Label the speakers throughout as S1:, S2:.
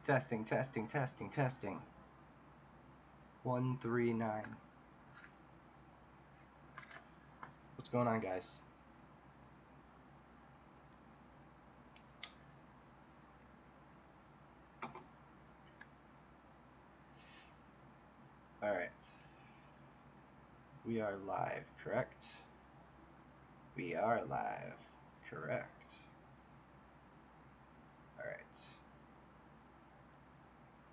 S1: Testing, testing, testing, testing. 139. What's going on, guys? Alright. We are live, correct? We are live, correct. Alright.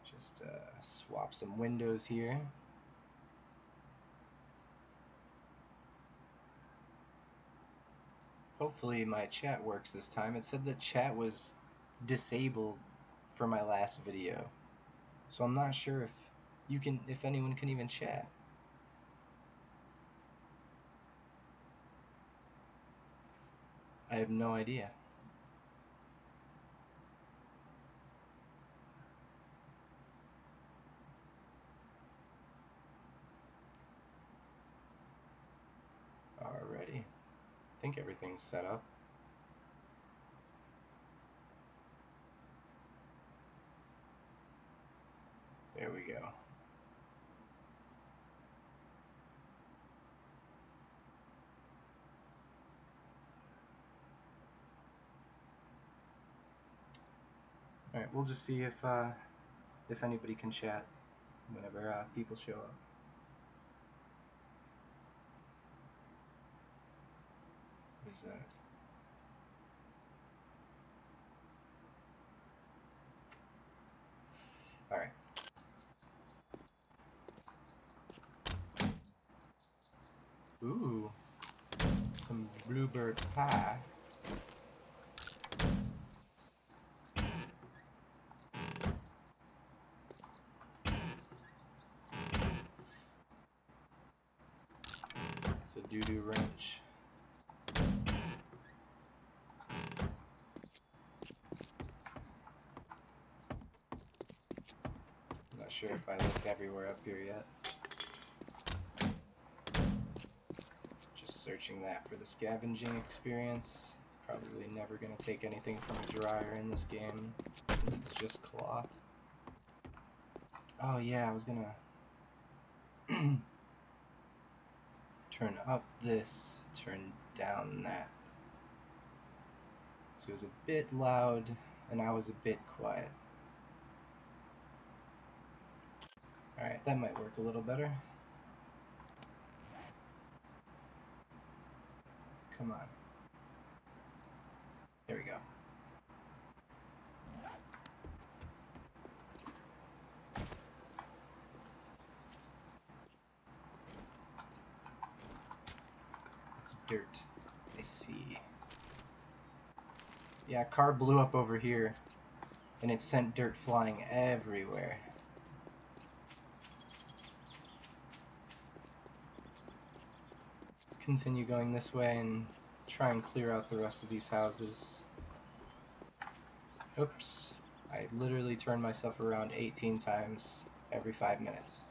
S1: Just swap some windows here. Hopefully my chat works this time. It said that chat was disabled for my last video. So I'm not sure if anyone can even chat. I have no idea. Alrighty. I think everything's set up. There we go. Alright, we'll just see if anybody can chat whenever people show up. What is that? Alright. Ooh. Some bluebird pie. It's a doo-doo wrench. I'm not sure if I looked everywhere up here yet. Just searching that for the scavenging experience. Probably never gonna take anything from a dryer in this game, since it's just cloth. Oh yeah, I was gonna turn up this, turn down that. So it was a bit loud, and I was a bit quiet. Alright, that might work a little better. Come on. There we go. It's dirt. I see. Yeah, a car blew up over here, and it sent dirt flying everywhere. Let's continue going this way and try and clear out the rest of these houses. Oops. I literally turned myself around 18 times every 5 minutes.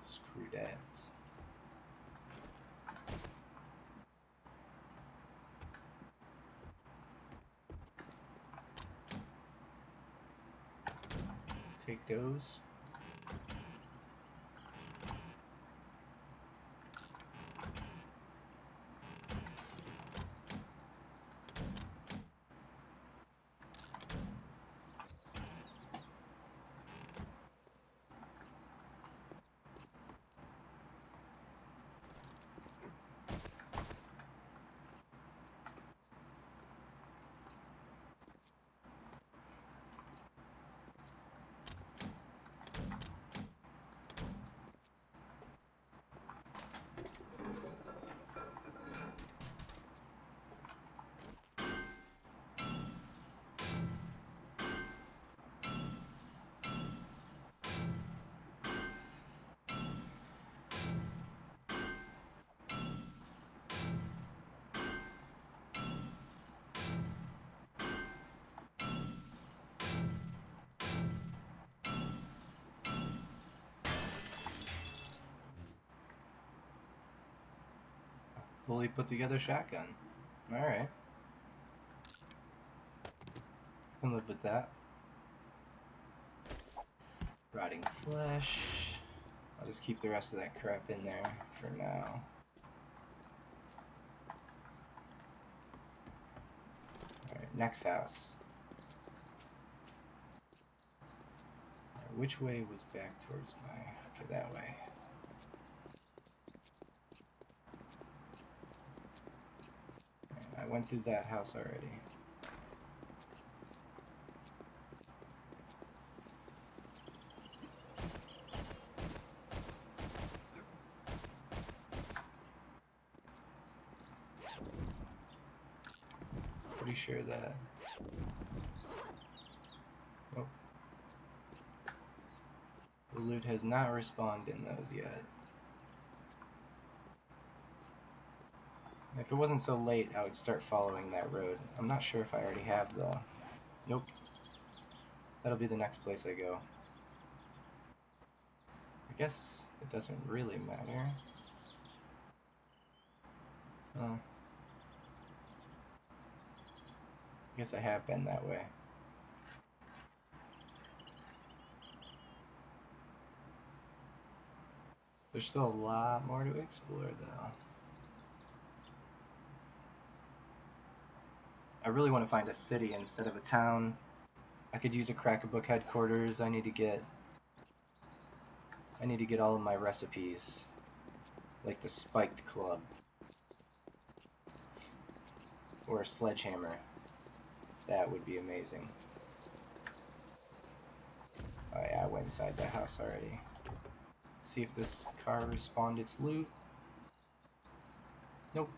S1: Screw that. Take those. fully put together shotgun. Alright. Can live with that. Rotting flesh. I'll just keep the rest of that crap in there for now. Alright, next house. Right, which way was back towards my... Okay, that way. Right, I went through that house already. Pretty sure that... Oh. The loot has not respawned in those yet. If it wasn't so late, I would start following that road. I'm not sure if I already have, though. Nope. That'll be the next place I go. I guess it doesn't really matter. Oh. I guess I have been that way. There's still a lot more to explore, though. I really want to find a city instead of a town. I could use a Crack-a-Book headquarters. I need to get all of my recipes. Like the Spiked Club. Or a sledgehammer. That would be amazing. Oh yeah, I went inside that house already. See if this car respawned its loot. Nope.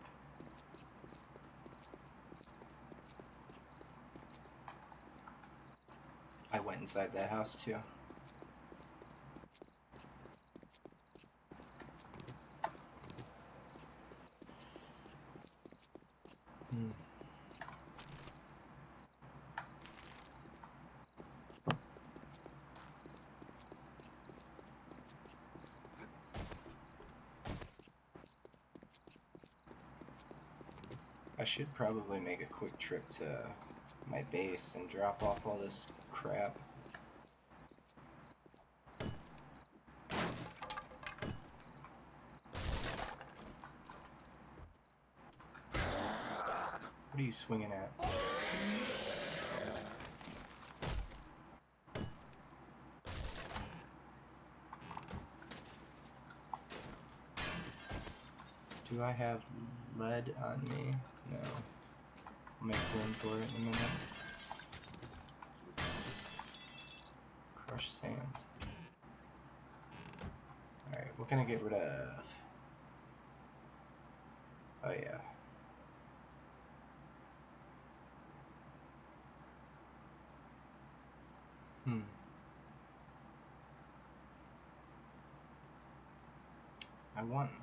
S1: I went inside that house too. I should probably make a quick trip to my base and drop off all this crap. What are you swinging at? Do I have lead on me? No. I'll make room for it in a minute. Crushed sand. Alright, what can I get rid of? Oh yeah.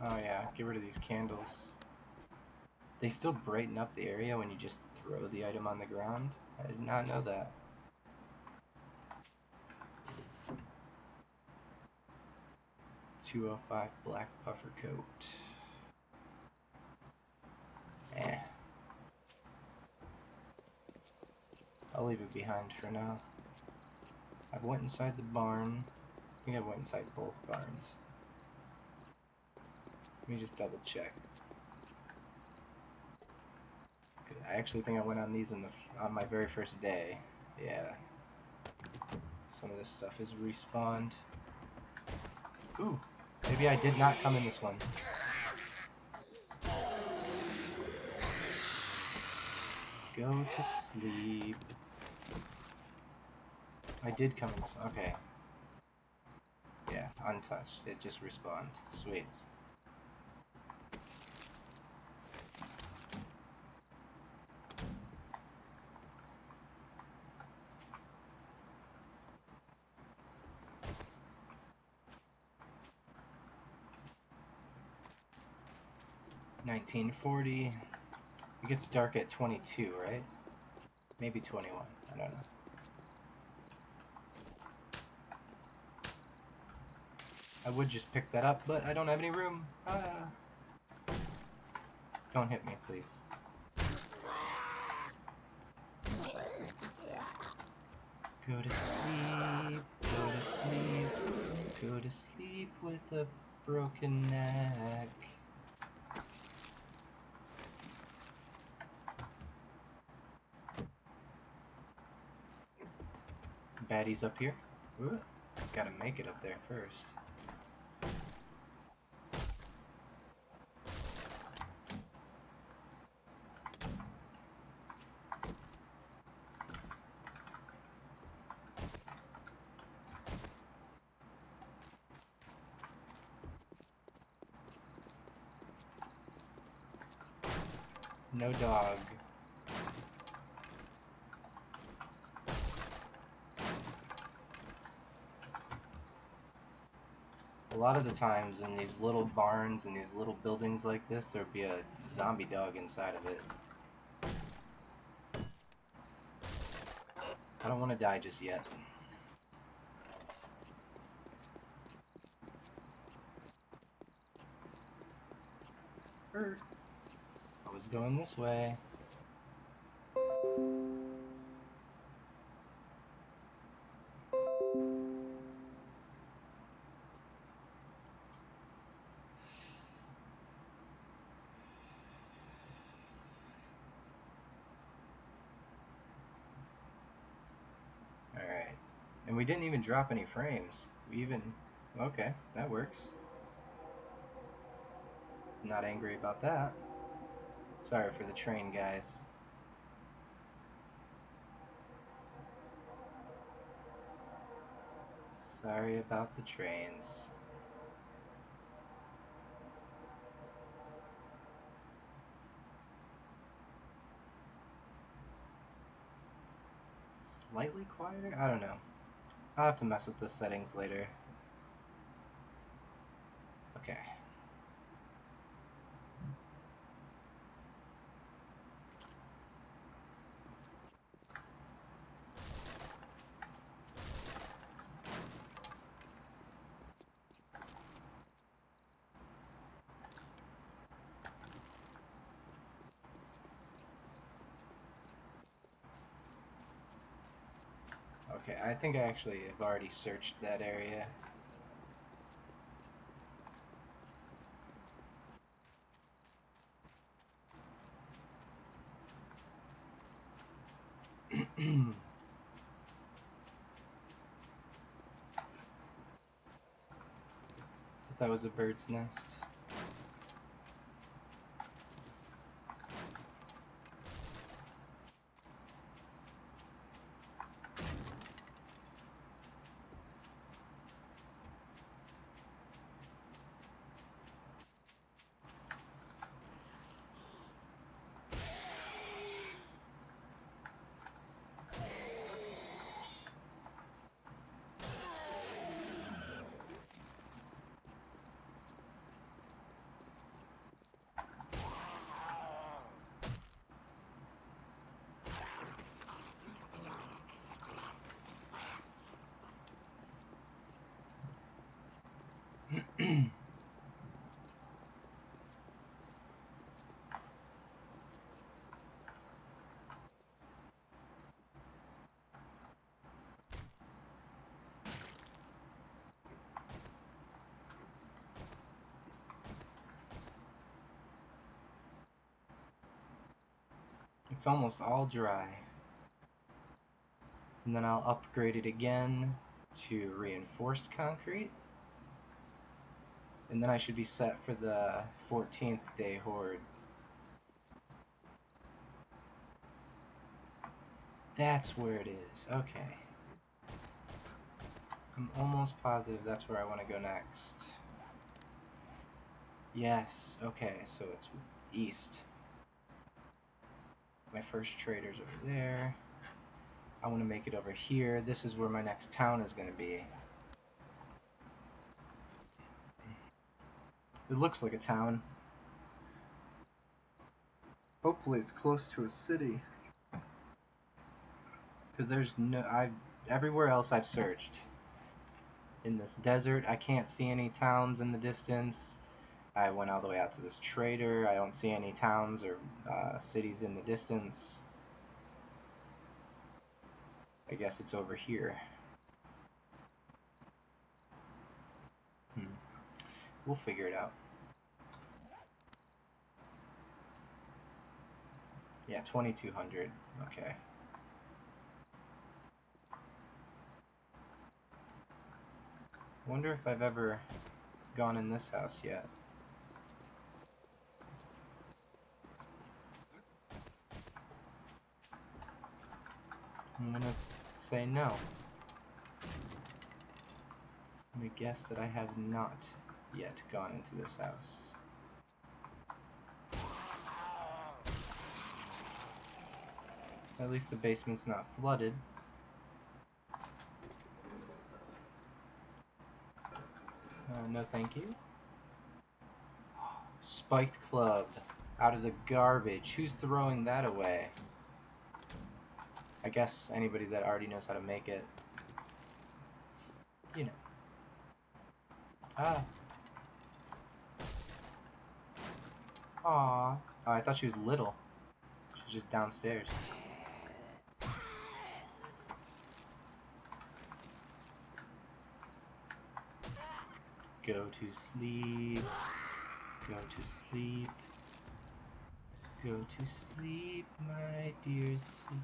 S1: Oh yeah, get rid of these candles. They still brighten up the area when you just throw the item on the ground? I did not know that. .205 black puffer coat. Eh. I'll leave it behind for now. I went inside the barn. I think I went inside both barns. Let me just double check. I actually think I went on these on my very first day. Yeah. Some of this stuff is respawned. Ooh, maybe I did not come in this one. Go to sleep. I did come in this one. Okay. Yeah, untouched. It just respawned. Sweet. $19.40. It gets dark at 22, right? Maybe 21. I don't know. I would just pick that up, but I don't have any room. Ah. Don't hit me, please. Go to sleep, go to sleep, go to sleep with a broken neck. Baddies up here. Ooh, gotta make it up there first. No dog. A lot of the times in these little barns and these little buildings like this, there'd be a zombie dog inside of it. I don't want to die just yet. I was going this way. Alright. And we didn't even drop any frames. We even... Okay, that works. Not angry about that. Sorry for the train, guys. Sorry about the trains. Slightly quieter? I don't know. I'll have to mess with the settings later. Okay. Okay, I think I actually have already searched that area. That was a bird's nest. It's almost all dry. And then I'll upgrade it again to reinforced concrete. And then I should be set for the 14th day horde. That's where it is. Okay. I'm almost positive that's where I want to go next. Yes. Okay, so it's east. My first trader's over there. I want to make it over here. This is where my next town is going to be. It looks like a town. Hopefully it's close to a city. Because there's no... everywhere else I've searched. In this desert, I can't see any towns in the distance. I went all the way out to this trader. I don't see any towns or cities in the distance. I guess it's over here. We'll figure it out. Yeah, 2200. Okay. Wonder if I've ever gone in this house yet. I'm gonna say no. I'm gonna guess that I have not yet gone into this house. At least the basement's not flooded. No thank you. Spiked club. Out of the garbage. Who's throwing that away? I guess anybody that already knows how to make it. You know. Ah. Aww. Oh, I thought she was little. She was just downstairs. Go to sleep. Go to sleep. Go to sleep, my dear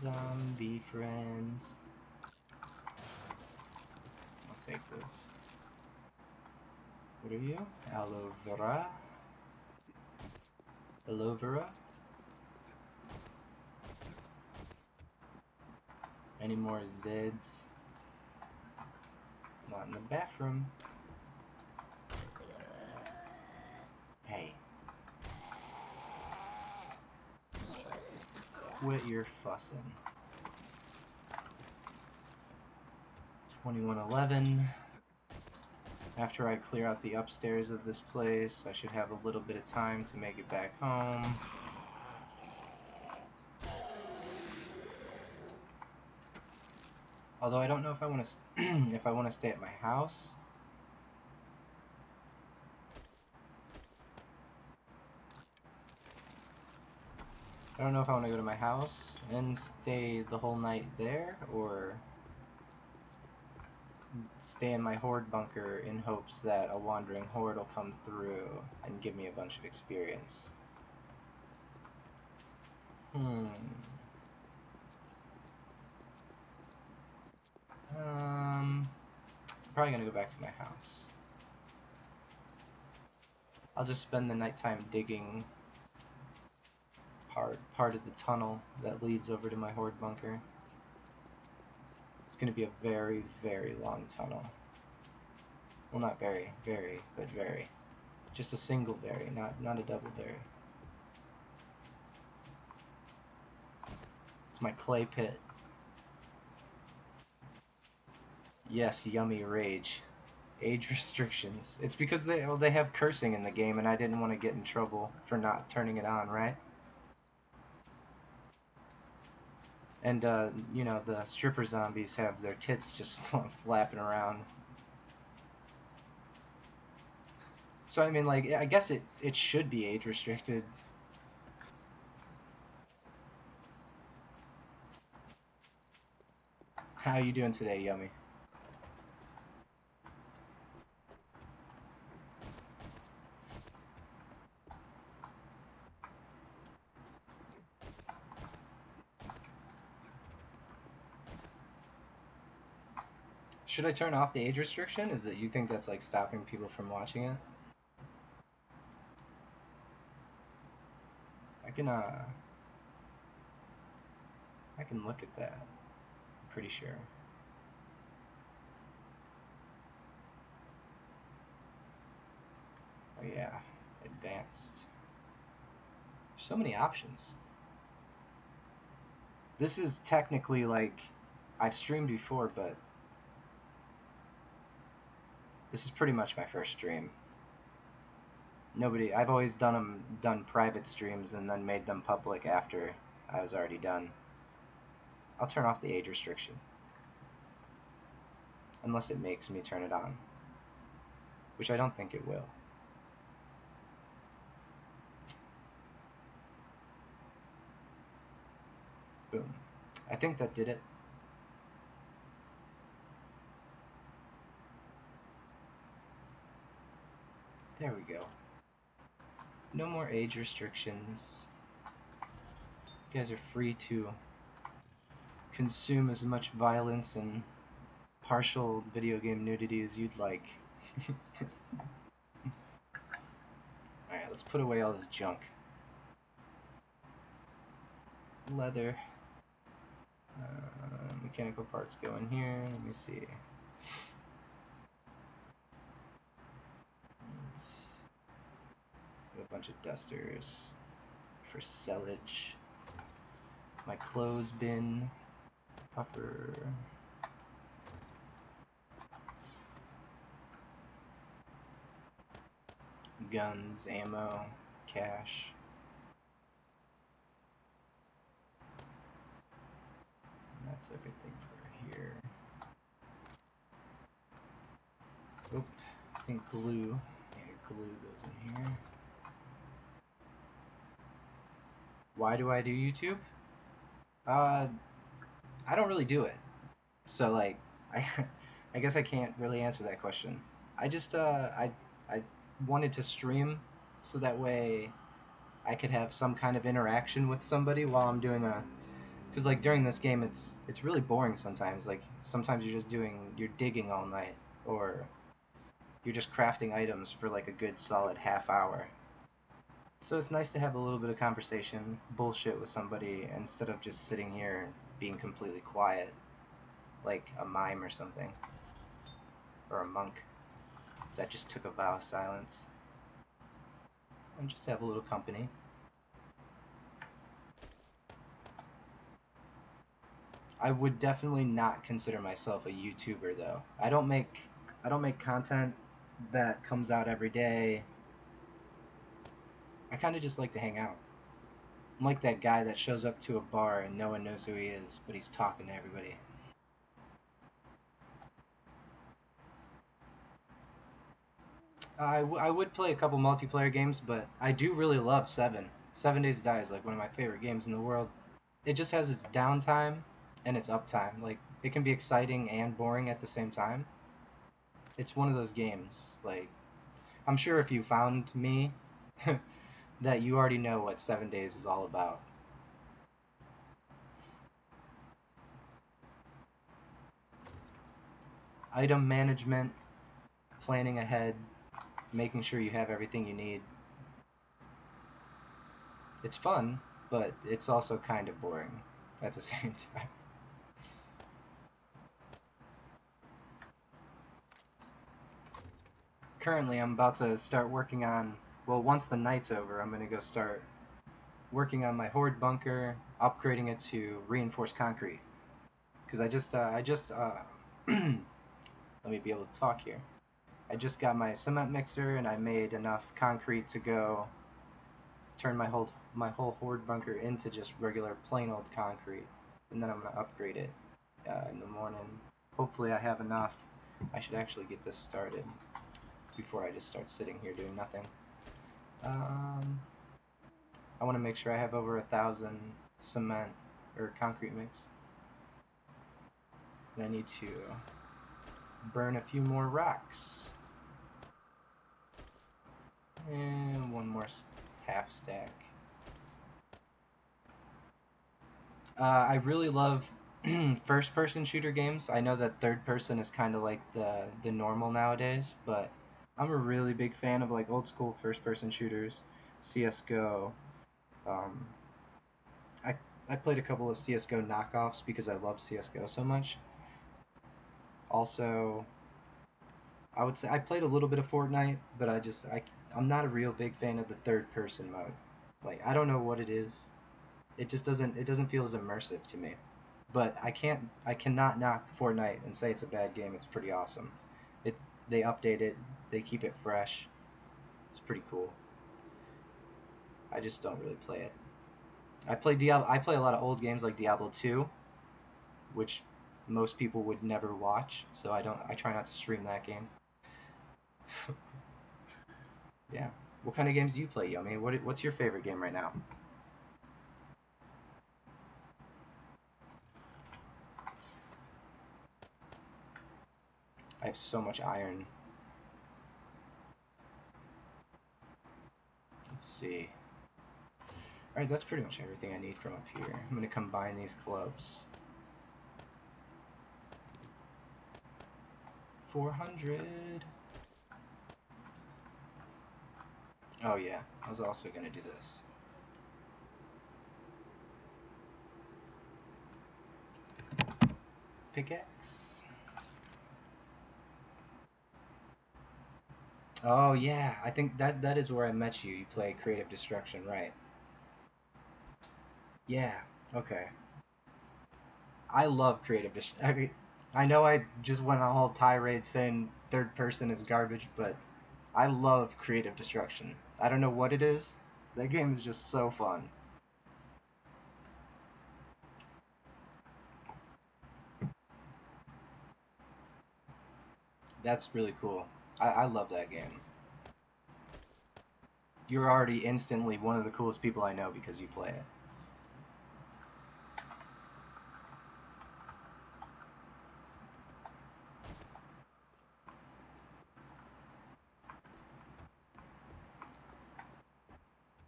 S1: zombie friends. I'll take this. What are you? Aloe vera? Aloe vera? Any more Zeds? Not in the bathroom. Hey. Quit your fussing. 2111. After I clear out the upstairs of this place, I should have a little bit of time to make it back home. Although I don't know if I want to if I want to stay at my house. I don't know if I want to go to my house and stay the whole night there, or stay in my horde bunker in hopes that a wandering horde will come through and give me a bunch of experience. Probably gonna go back to my house. I'll just spend the nighttime digging part of the tunnel that leads over to my horde bunker. It's gonna be a very, very long tunnel. Well, not very, but very. Just a single berry, not a double berry. It's my clay pit. Yes, yummy rage. Age restrictions. It's because they have cursing in the game, and I didn't want to get in trouble for not turning it on, right? And you know, the stripper zombies have their tits just flapping around. So I mean, like, I guess it should be age restricted. How you doing today, Yummy? Should I turn off the age restriction? Is it, you think that's like stopping people from watching it? I can look at that. I'm pretty sure. Oh yeah, advanced. So many options. This is technically like, I've streamed before, but this is pretty much my first stream. I've always done private streams and then made them public after I was already done. I'll turn off the age restriction. Unless it makes me turn it on. Which I don't think it will. I think that did it. There we go. No more age restrictions. You guys are free to consume as much violence and partial video game nudity as you'd like. Alright, let's put away all this junk. Leather. Mechanical parts go in here. Let me see. A bunch of dusters for sellage. My clothes bin. Puffer. Guns, ammo, cash. And that's everything for here. Oop, I think glue. Yeah, glue goes in here. Why do I do YouTube? I don't really do it. So like, I guess I can't really answer that question. I just I wanted to stream so that way I could have some kind of interaction with somebody while I'm doing a, because like during this game it's really boring sometimes. Like sometimes you're digging all night, or you're just crafting items for like a good solid half hour. So it's nice to have a little bit of conversation, bullshit with somebody instead of just sitting here being completely quiet like a mime or something, or a monk that just took a vow of silence, and just have a little company. I would definitely not consider myself a YouTuber though. I don't make content that comes out every day. I kind of just like to hang out. I'm like that guy that shows up to a bar and no one knows who he is, but he's talking to everybody. I would play a couple multiplayer games, but I do really love 7. 7 Days to Die is like one of my favorite games in the world. It just has its downtime and its uptime. Like, it can be exciting and boring at the same time. It's one of those games. Like, I'm sure if you found me, that you already know what 7 Days is all about. Item management, planning ahead, making sure you have everything you need. It's fun, but it's also kind of boring at the same time. Currently, I'm about to start working on, well, once the night's over, I'm going to go start working on my horde bunker, upgrading it to reinforced concrete. Because let me be able to talk here. I just got my cement mixer and I made enough concrete to go turn my whole horde bunker into just regular plain old concrete, and then I'm gonna upgrade it in the morning. Hopefully I have enough. I should actually get this started before I just start sitting here doing nothing. I want to make sure I have over 1,000 cement or concrete mix. And I need to burn a few more rocks. And one more half stack. I really love first-person shooter games. I know that third-person is kind of like the normal nowadays, but I'm a really big fan of like old-school first-person shooters, CS:GO. Um, I played a couple of CS:GO knockoffs because I love CS:GO so much. Also, I would say I played a little bit of Fortnite, but I'm not a real big fan of the third-person mode. Like I don't know what it is. It doesn't feel as immersive to me. But I cannot knock Fortnite and say it's a bad game. It's pretty awesome. It They update it, they keep it fresh. It's pretty cool. I just don't really play it. I play a lot of old games like Diablo 2, which most people would never watch, so I try not to stream that game. Yeah. What kind of games do you play, Yummy? What's your favorite game right now? I have so much iron. Let's see. Alright, that's pretty much everything I need from up here. I'm going to combine these clubs. 400. Oh yeah, I was also going to do this. Pickaxe. Oh yeah, I think that is where I met you. You play Creative Destruction, right? Yeah. Okay. I love Creative Destruction. I mean, I know I just went on a whole tirade saying third person is garbage, but I love Creative Destruction. I don't know what it is. That game is just so fun. That's really cool. I love that game. You're already instantly one of the coolest people I know because you play it.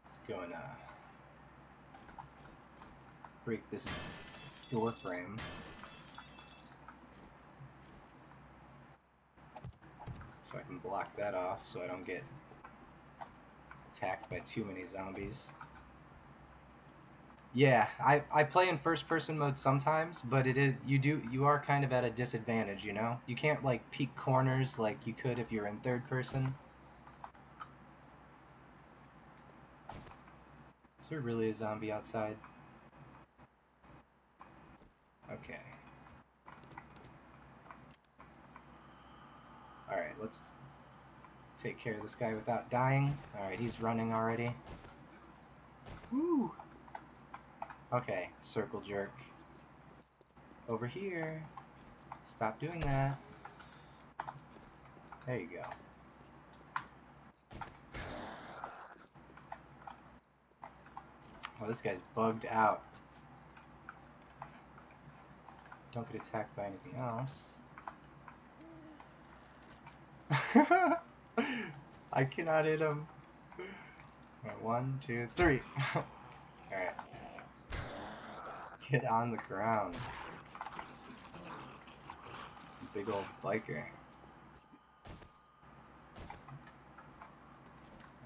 S1: Let's go and break this door frame. So I can block that off so I don't get attacked by too many zombies. Yeah, I play in first person mode sometimes, but you are kind of at a disadvantage, you know? You can't like peek corners like you could if you're in third person. Is there really a zombie outside? Okay. Alright, let's take care of this guy without dying. Alright, he's running already. Woo! Okay, circle jerk. Over here. Stop doing that. There you go. Oh, this guy's bugged out. Don't get attacked by anything else. I cannot hit him. Right, 1, 2, 3. Alright. Get on the ground. Big old biker.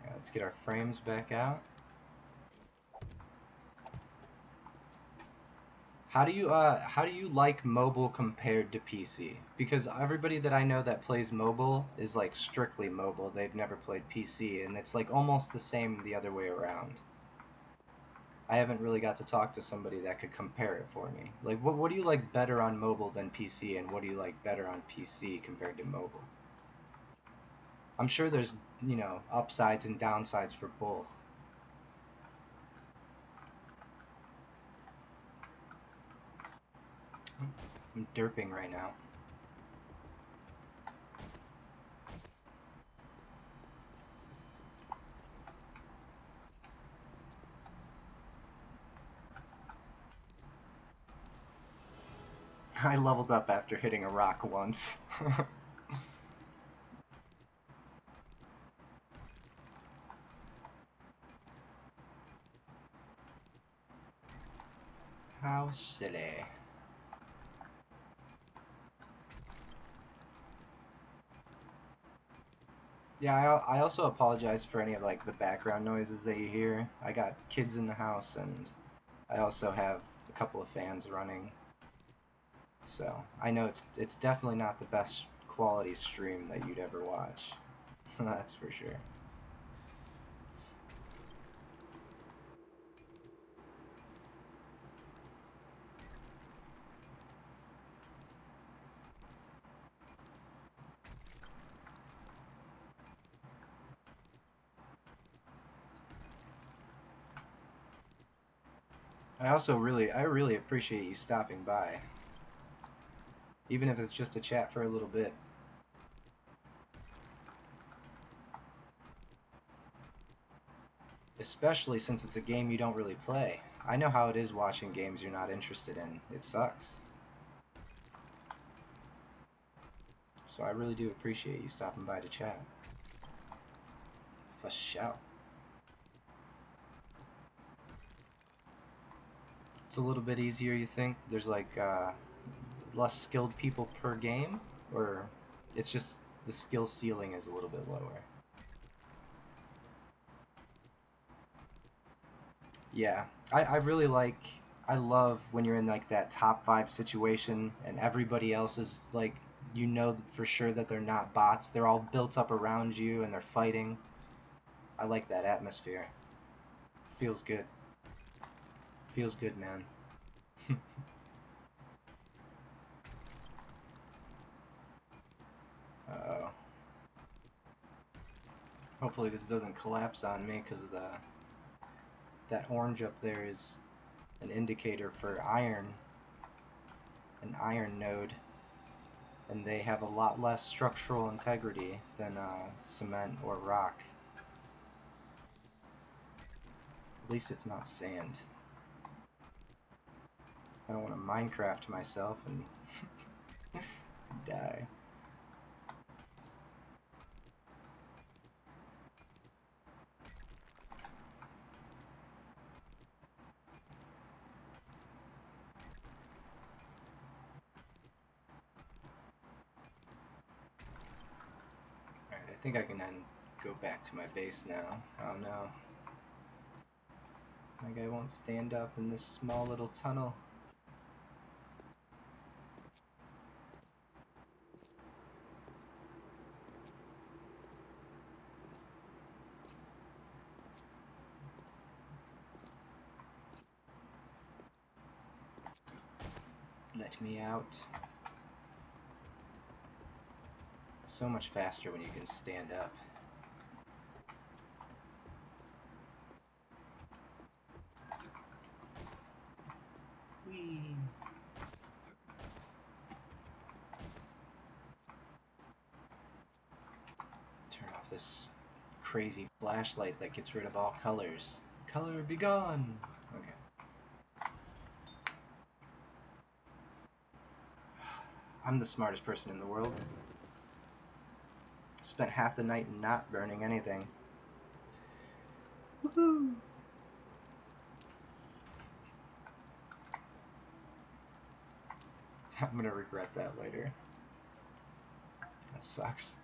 S1: Alright, let's get our frames back out. How do you like mobile compared to PC? Because everybody that I know that plays mobile is like strictly mobile. They've never played PC, and it's like almost the same the other way around. I haven't really got to talk to somebody that could compare it for me. Like, what do you like better on mobile than PC, and what do you like better on PC compared to mobile? I'm sure there's, you know, upsides and downsides for both. I'm derping right now. I leveled up after hitting a rock once. How silly. Yeah, I also apologize for any of like the background noises that you hear. I got kids in the house, and I also have a couple of fans running. So I know it's definitely not the best quality stream that you'd ever watch. That's for sure. I really appreciate you stopping by. Even if it's just a chat for a little bit. Especially since it's a game you don't really play. I know how it is watching games you're not interested in. It sucks. So I really do appreciate you stopping by to chat. For sure. It's a little bit easier, you think? There's like less skilled people per game? Or it's just the skill ceiling is a little bit lower? Yeah, I really like, I love when you're in like that top 5 situation and everybody else is like, you know for sure that they're not bots. They're all built up around you and they're fighting. I like that atmosphere. Feels good. Feels good, man. Uh-oh. Hopefully this doesn't collapse on me because of that orange up there is an indicator for iron, an iron node, and they have a lot less structural integrity than cement or rock. At least it's not sand. I don't want to Minecraft myself and die. Alright, I think I can then go back to my base now. Oh no. My guy won't stand up in this small little tunnel. Let me out. So much faster when you can stand up. Whee! Turn off this crazy flashlight that gets rid of all colors. Color be gone! Okay. I'm the smartest person in the world. Spent half the night not burning anything. Woohoo! I'm gonna regret that later. That sucks.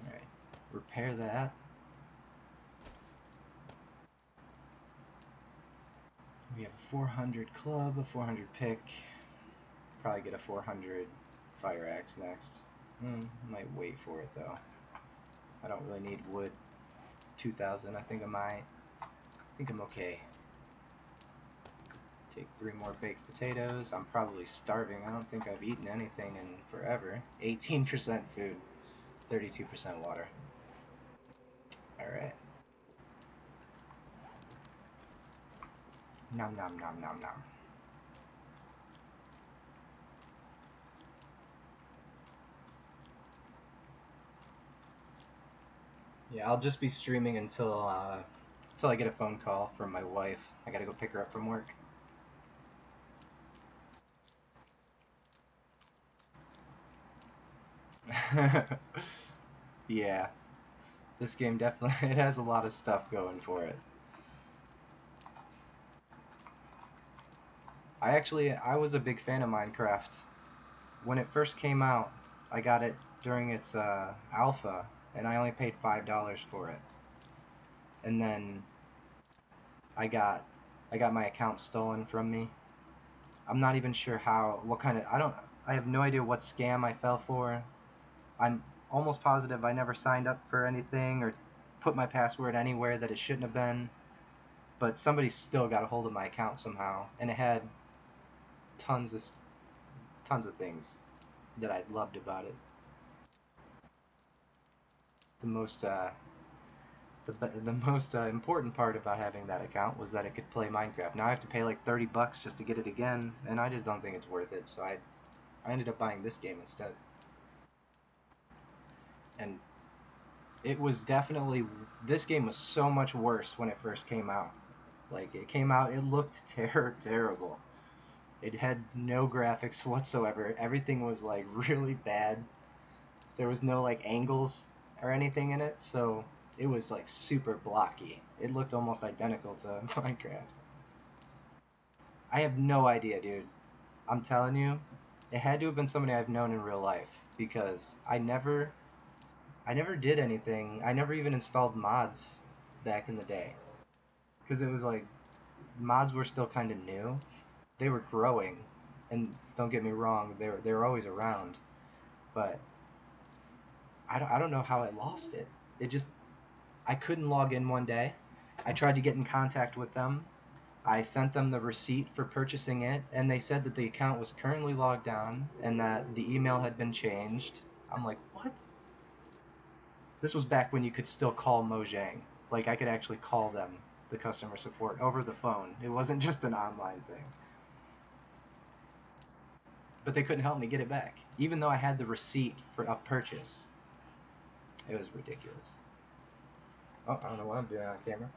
S1: Alright. Repair that. We have a 400 club, a 400 pick. Probably get a 400 fire axe next. Might wait for it though. I don't really need wood. 2,000. I think I'm okay. Take 3 more baked potatoes. I'm probably starving. I don't think I've eaten anything in forever. 18% food, 32% water. Alright. Nom nom nom nom nom. Yeah, I'll just be streaming until I get a phone call from my wife. I gotta go pick her up from work. Yeah, this game definitely it has a lot of stuff going for it. I was a big fan of Minecraft. When it first came out, I got it during its alpha, and I only paid $5 for it. And then I got my account stolen from me. I'm not even sure what kind of, I have no idea what scam I fell for. I'm almost positive I never signed up for anything or put my password anywhere that it shouldn't have been. But somebody still got a hold of my account somehow, and it had tons of things that I loved about it. The most the most important part about having that account was that it could play Minecraft. Now I have to pay like 30 bucks just to get it again, and I just don't think it's worth it. So I ended up buying this game instead. And it was definitely, this game was so much worse when it first came out. Like it came out, it looked terrible. It had no graphics whatsoever. Everything was like really bad. There was no like angles or anything in it, so it was like super blocky. It looked almost identical to Minecraft. I have no idea, dude. I'm telling you, it had to have been somebody I've known in real life because I never did anything. I never even installed mods back in the day because it was like mods were still kind of new. They were growing, and don't get me wrong, they were always around, but I don't know how I lost it. It just I couldn't log in one day. I tried to get in contact with them. I sent them the receipt for purchasing it, and they said that the account was currently logged down and that the email had been changed. I'm like, what? This was back when you could still call Mojang. Like, I could actually call them, the customer support, over the phone. It wasn't just an online thing. But they couldn't help me get it back, even though I had the receipt for a purchase. It was ridiculous. Oh, I don't know what I'm doing on camera.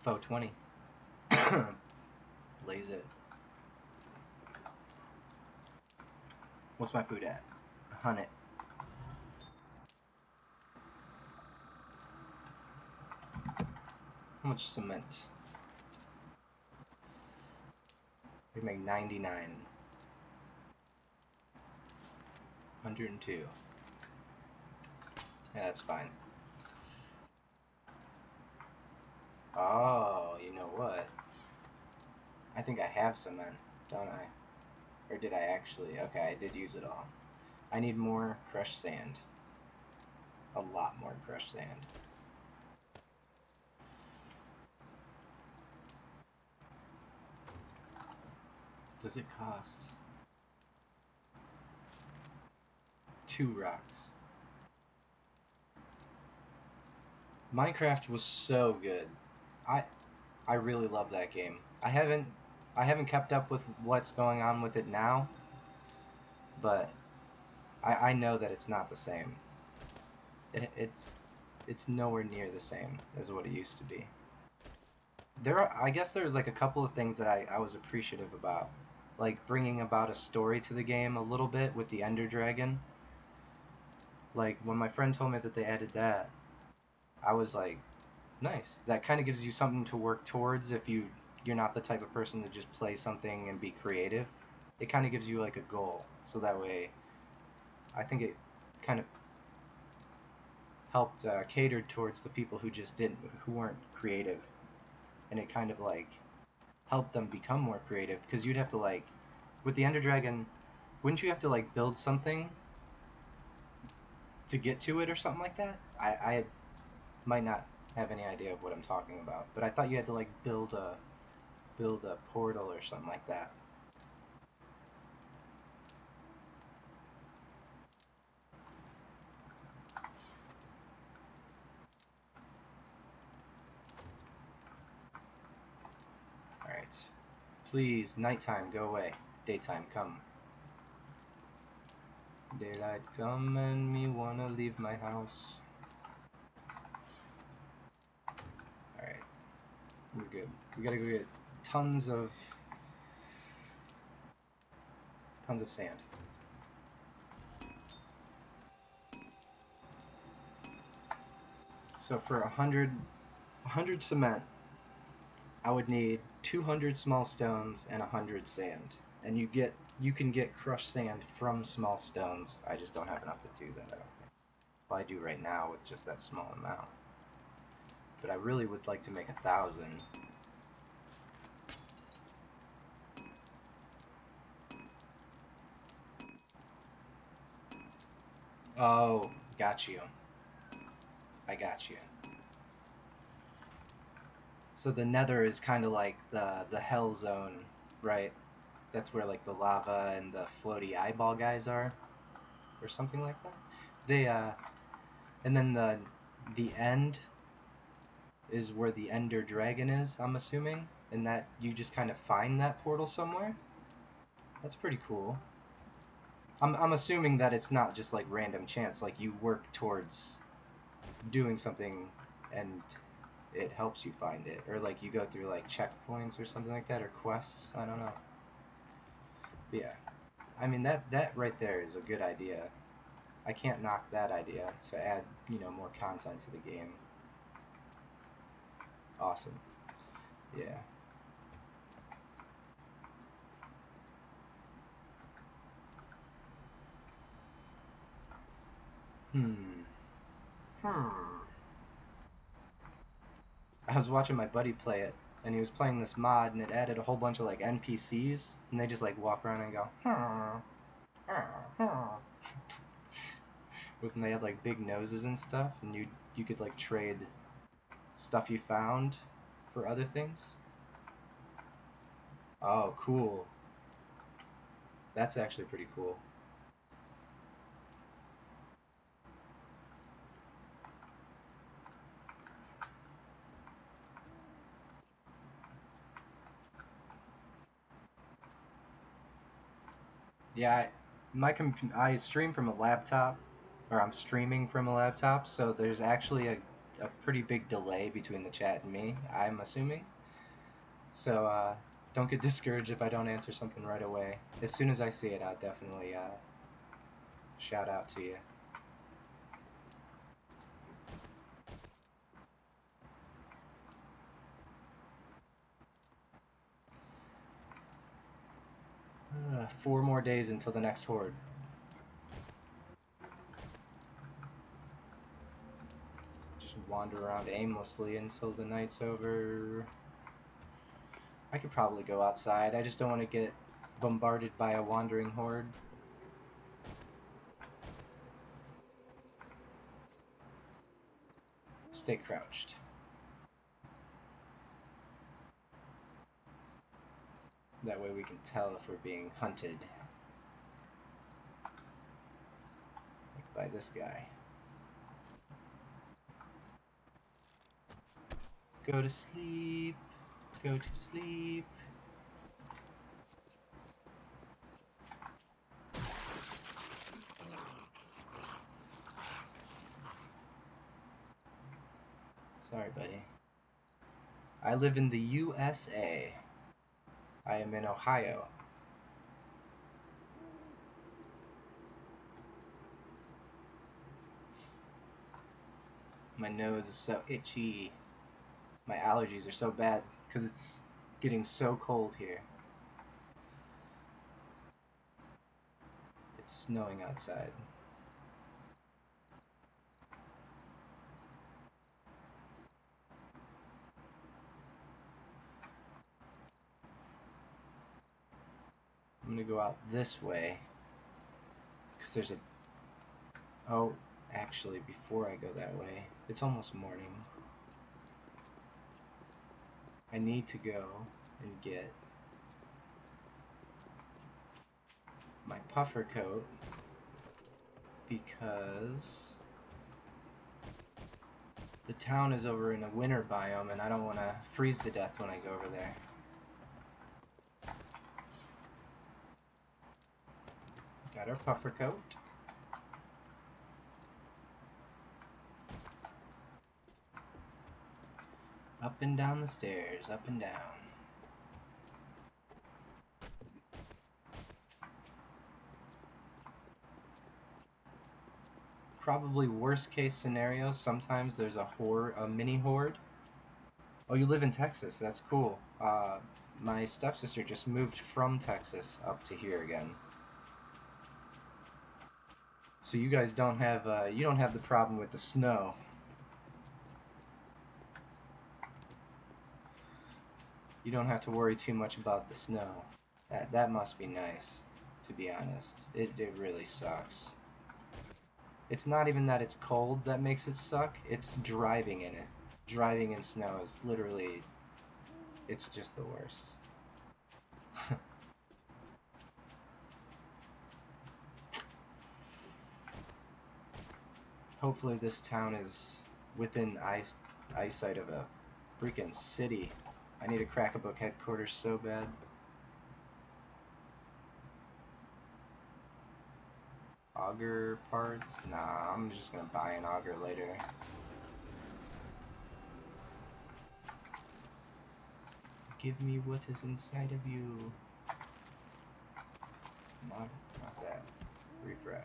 S1: Faux 20. Blaze it. What's my food at? Hunt it. How much cement? We make 99. 102. Yeah, that's fine. Oh, you know what? I think I have cement, don't I? Or did I actually? Okay, I did use it all. I need more crushed sand. A lot more crushed sand. Does it cost? 2 rocks. Minecraft was so good. I I really love that game. I haven't kept up with what's going on with it now, but I know that it's not the same. It's nowhere near the same as what it used to be. I guess there's like a couple of things that I was appreciative about, like bringing about a story to the game a little bit with the Ender Dragon. Like when my friend told me that they added that, I was like, nice. That kind of gives you something to work towards if you're not the type of person to just play something and be creative. It kind of gives you like a goal, so that way I think it kind of helped cater towards the people who weren't creative, and it kind of like helped them become more creative because you'd have to like with the Ender Dragon, wouldn't you have to like build something to get to it or something like that? I might not have any idea of what I'm talking about, but I thought you had to like build a portal or something like that. All right, please, nighttime, go away. Daytime, come. Daylight come and me wanna leave my house. All right, we're good. We gotta go get tons of sand. So for 100 cement, I would need 200 small stones and 100 sand. And you can get crushed sand from small stones. I just don't have enough to do that, I don't think. Well, I do right now with just that small amount. But I really would like to make 1,000. Oh, got you. I got you. So the Nether is kind of like the Hell Zone, right? That's where like the lava and the floaty eyeball guys are, or something like that. They and then the end is where the Ender Dragon is, I'm assuming, and that you just kind of find that portal somewhere. That's pretty cool. I'm assuming that it's not just like random chance, like you work towards doing something and it helps you find it, or like you go through like checkpoints or something like that, or quests. I don't know. But yeah, I mean that right there is a good idea. I can't knock that idea to add, you know, more content to the game. Awesome. Yeah. Hmm. Hmm. I was watching my buddy play it, and he was playing this mod, and it added a whole bunch of like NPCs, and they just like walk around and go, hmm, hmm, hmm. And they had like big noses and stuff, and you could like trade stuff you found for other things. Oh, cool. That's actually pretty cool. Yeah, I stream from a laptop, or I'm streaming from a laptop, so there's actually a pretty big delay between the chat and me, I'm assuming. So don't get discouraged if I don't answer something right away. As soon as I see it, I'll definitely shout out to you. 4 more days until the next horde. Just wander around aimlessly until the night's over. I could probably go outside. I just don't want to get bombarded by a wandering horde. Stay crouched. That way we can tell if we're being hunted. Like by this guy. Go to sleep. Go to sleep. Sorry, buddy. I live in the USA. I am in Ohio. My nose is so itchy. My allergies are so bad because it's getting so cold here. It's snowing outside. I'm gonna go out this way because there's a... Oh, actually, before I go that way, it's almost morning. I need to go and get my puffer coat because the town is over in a winter biome and I don't want to freeze to death when I go over there. Got our puffer coat. Up and down the stairs, up and down. Probably worst case scenario, sometimes there's a horde, a mini horde. Oh, you live in Texas, that's cool. My stepsister just moved from Texas up to here again. So you guys don't have, you don't have the problem with the snow. You don't have to worry too much about the snow. That must be nice, to be honest. It really sucks. It's not even that it's cold that makes it suck, it's driving in it. Driving in snow is literally, it's just the worst. Hopefully this town is within eyesight of a freaking city. I need a Crack-a-Book headquarters so bad. Auger parts? Nah, I'm just gonna buy an auger later. Give me what is inside of you. Not that. Refresh.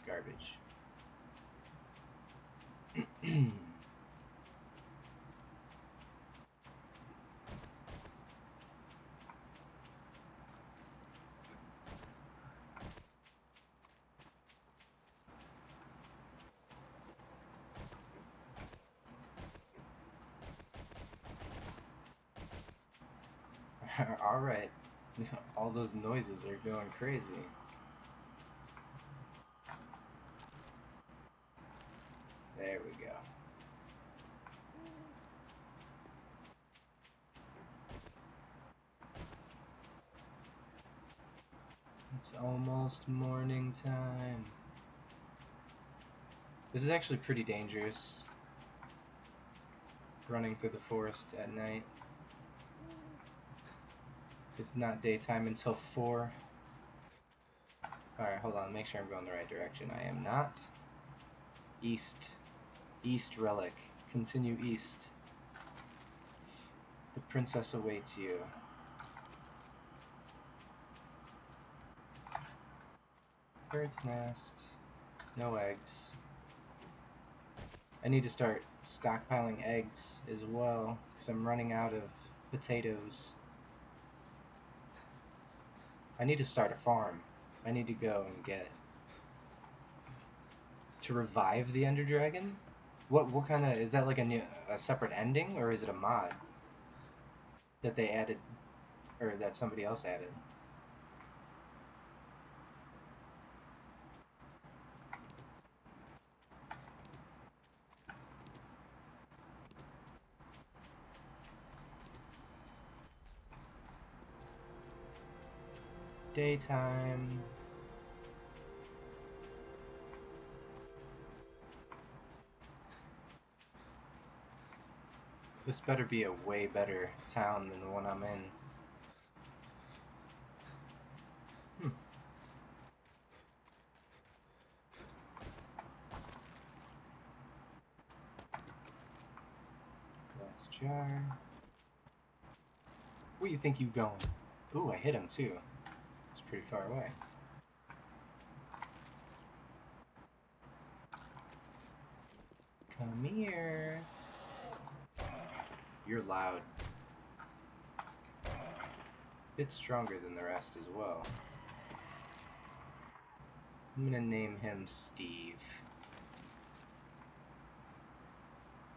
S1: Garbage. Alright. All those noises are going crazy. There we go. It's almost morning time. This is actually pretty dangerous, running through the forest at night. It's not daytime until 4. Alright, hold on, make sure I'm going the right direction. I am not. East. East relic. Continue east. The princess awaits you. Bird's nest. No eggs. I need to start stockpiling eggs as well, because I'm running out of potatoes. I need to start a farm. I need to go and get... To revive the Ender Dragon? What kind of... Is that like a separate ending, or is it a mod that they added, or that somebody else added? Daytime. This better be a way better town than the one I'm in. Glass jar. Where you think you going? Ooh, I hit him too. It's pretty far away. Come here. You're loud. Bit stronger than the rest as well. I'm gonna name him Steve.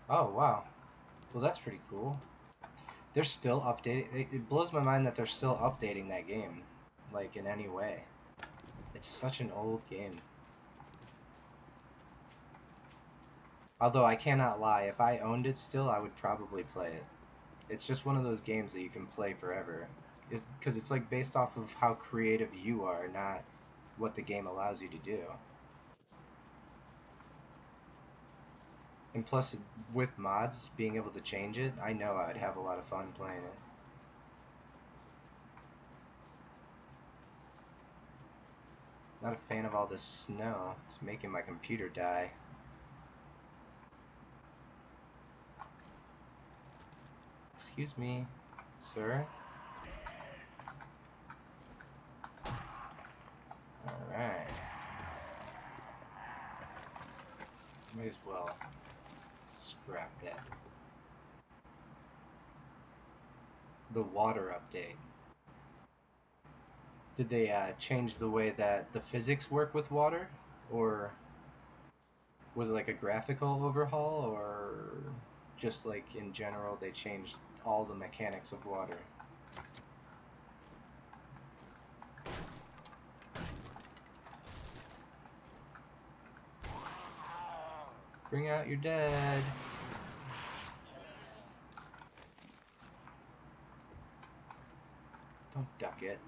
S1: Oh, wow. Well, that's pretty cool. They're still updating. It blows my mind that they're still updating that game, like, in any way. It's such an old game. Although I cannot lie, if I owned it still, I would probably play it. It's just one of those games that you can play forever. Because it's like based off of how creative you are, not what the game allows you to do. And plus, with mods, being able to change it, I know I'd have a lot of fun playing it. Not a fan of all this snow. It's making my computer die. Excuse me, sir? Alright. Might as well scrap that. The water update. Did they change the way that the physics work with water? Or was it like a graphical overhaul? Or just like in general they changed all the mechanics of water? Bring out your dad. Don't duck it.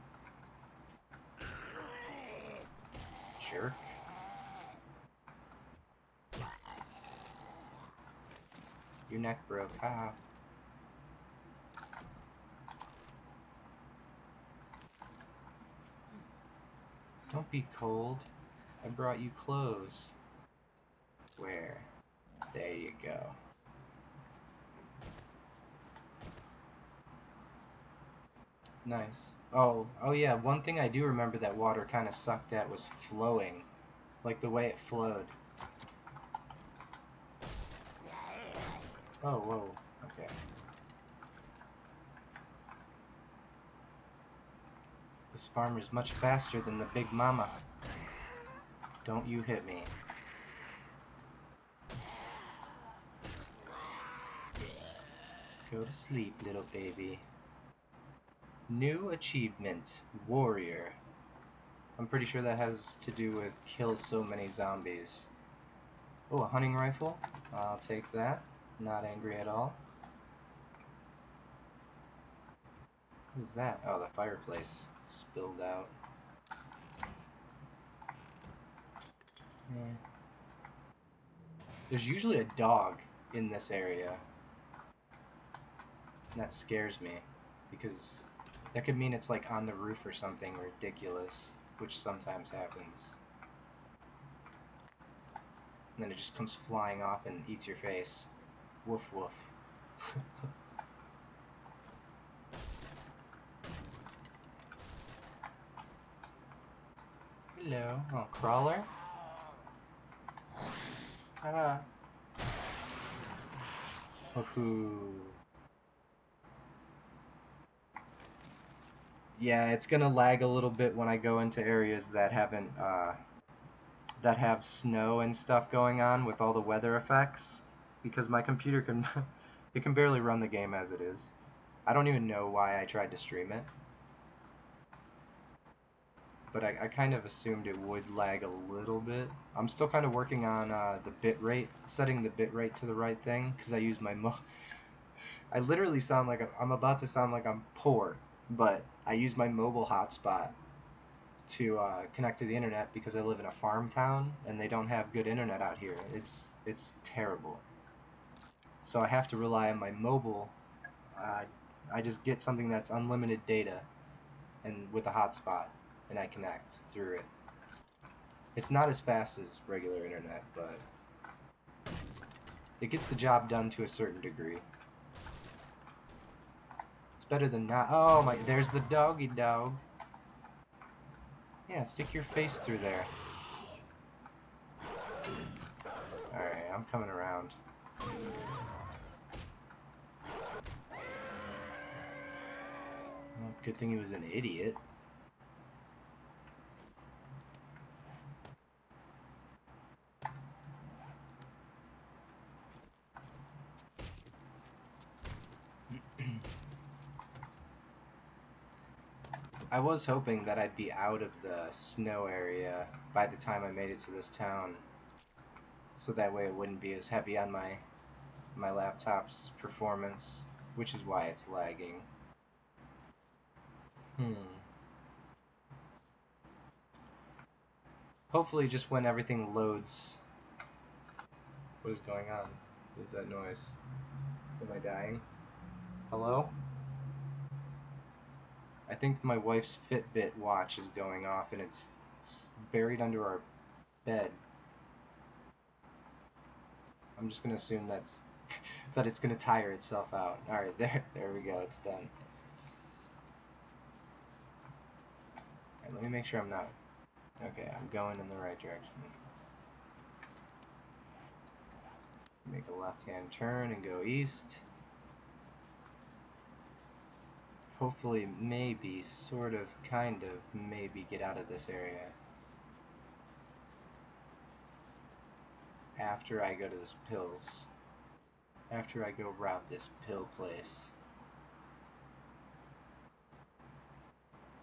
S1: Jerk. Your neck broke, haha. Don't be cold. I brought you clothes. Where? There you go. Nice. Oh yeah, one thing I do remember that water kind of sucked at was flowing. Like the way it flowed. Oh, whoa. Okay. This farmer's much faster than the big mama. Don't you hit me. Go to sleep, little baby. New achievement, warrior. I'm pretty sure that has to do with kill so many zombies. Oh, a hunting rifle. I'll take that. Not angry at all. Who's that? Oh, the fireplace spilled out. Yeah. There's usually a dog in this area. And that scares me. Because that could mean it's like on the roof or something ridiculous. Which sometimes happens. And then it just comes flying off and eats your face. Woof woof. Hello. Oh, crawler? Ah. Woohoo. Yeah, it's gonna lag a little bit when I go into areas that haven't, that have snow and stuff going on with all the weather effects. Because my computer can, it can barely run the game as it is. I don't even know why I tried to stream it. But I kind of assumed it would lag a little bit. I'm still kind of working on the bitrate, setting the bitrate to the right thing, because I use my I literally sound like I'm about to sound like I'm poor, but I use my mobile hotspot to connect to the internet because I live in a farm town and they don't have good internet out here. It's terrible. So I have to rely on my mobile. I just get something that's unlimited data and with a hotspot, and I connect through it. It's not as fast as regular internet, but it gets the job done to a certain degree. It's better than not. Oh my, there's the doggy dog. Yeah, stick your face through there. Alright, I'm coming around. Oh, good thing he was an idiot. I was hoping that I'd be out of the snow area by the time I made it to this town. So that way it wouldn't be as heavy on my laptop's performance, which is why it's lagging. Hopefully just when everything loads. What is going on? What is that noise? Am I dying? Hello? I think my wife's Fitbit watch is going off and it's buried under our bed. I'm just gonna assume that it's gonna tire itself out. Alright, there we go, it's done. Alright, let me make sure I'm not. Okay, I'm going in the right direction. Make a left-hand turn and go east. Hopefully, maybe, sort of, kind of, maybe get out of this area. After I go to this pills. After I go rob this pill place.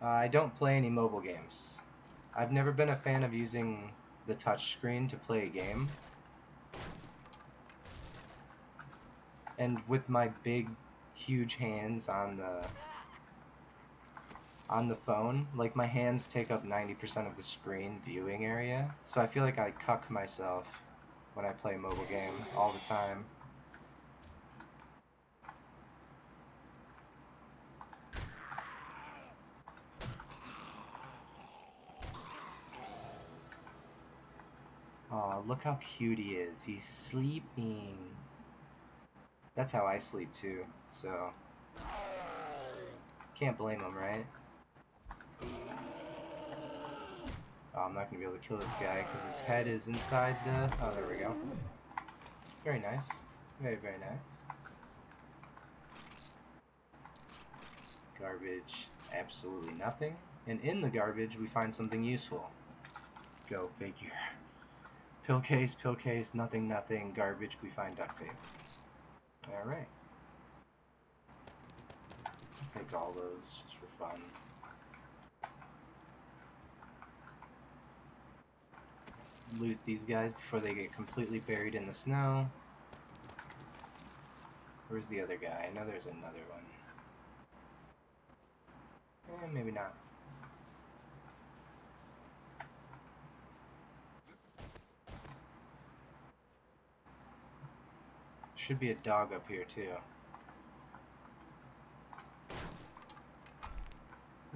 S1: I don't play any mobile games. I've never been a fan of using the touchscreen to play a game. And with my big, huge hands on the phone, like my hands take up 90% of the screen viewing area. So I feel like I cuck myself when I play a mobile game all the time. Oh, look how cute he is. He's sleeping. That's how I sleep too, so can't blame him, right? Oh, I'm not gonna be able to kill this guy because his head is inside the... Oh, there we go. Very nice. Very, very nice. Garbage, absolutely nothing. And in the garbage, we find something useful. Go figure. Pill case, nothing, nothing. Garbage, we find duct tape. Alright. I'll take all those just for fun. Loot these guys before they get completely buried in the snow. Where's the other guy? I know there's another one. Maybe not. Should be a dog up here too.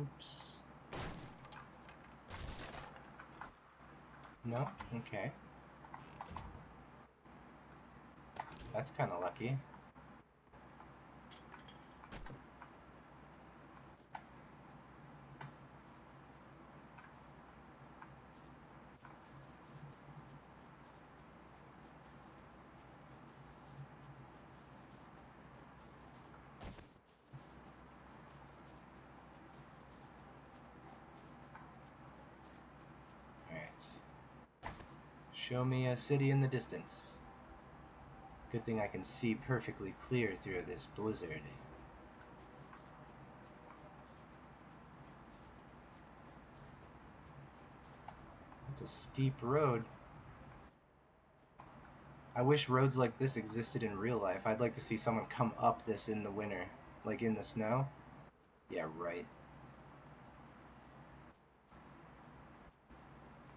S1: Oops. No? Okay. That's kind of lucky. Show me a city in the distance. Good thing I can see perfectly clear through this blizzard. It's a steep road. I wish roads like this existed in real life. I'd like to see someone come up this in the winter. Like in the snow. Yeah, right.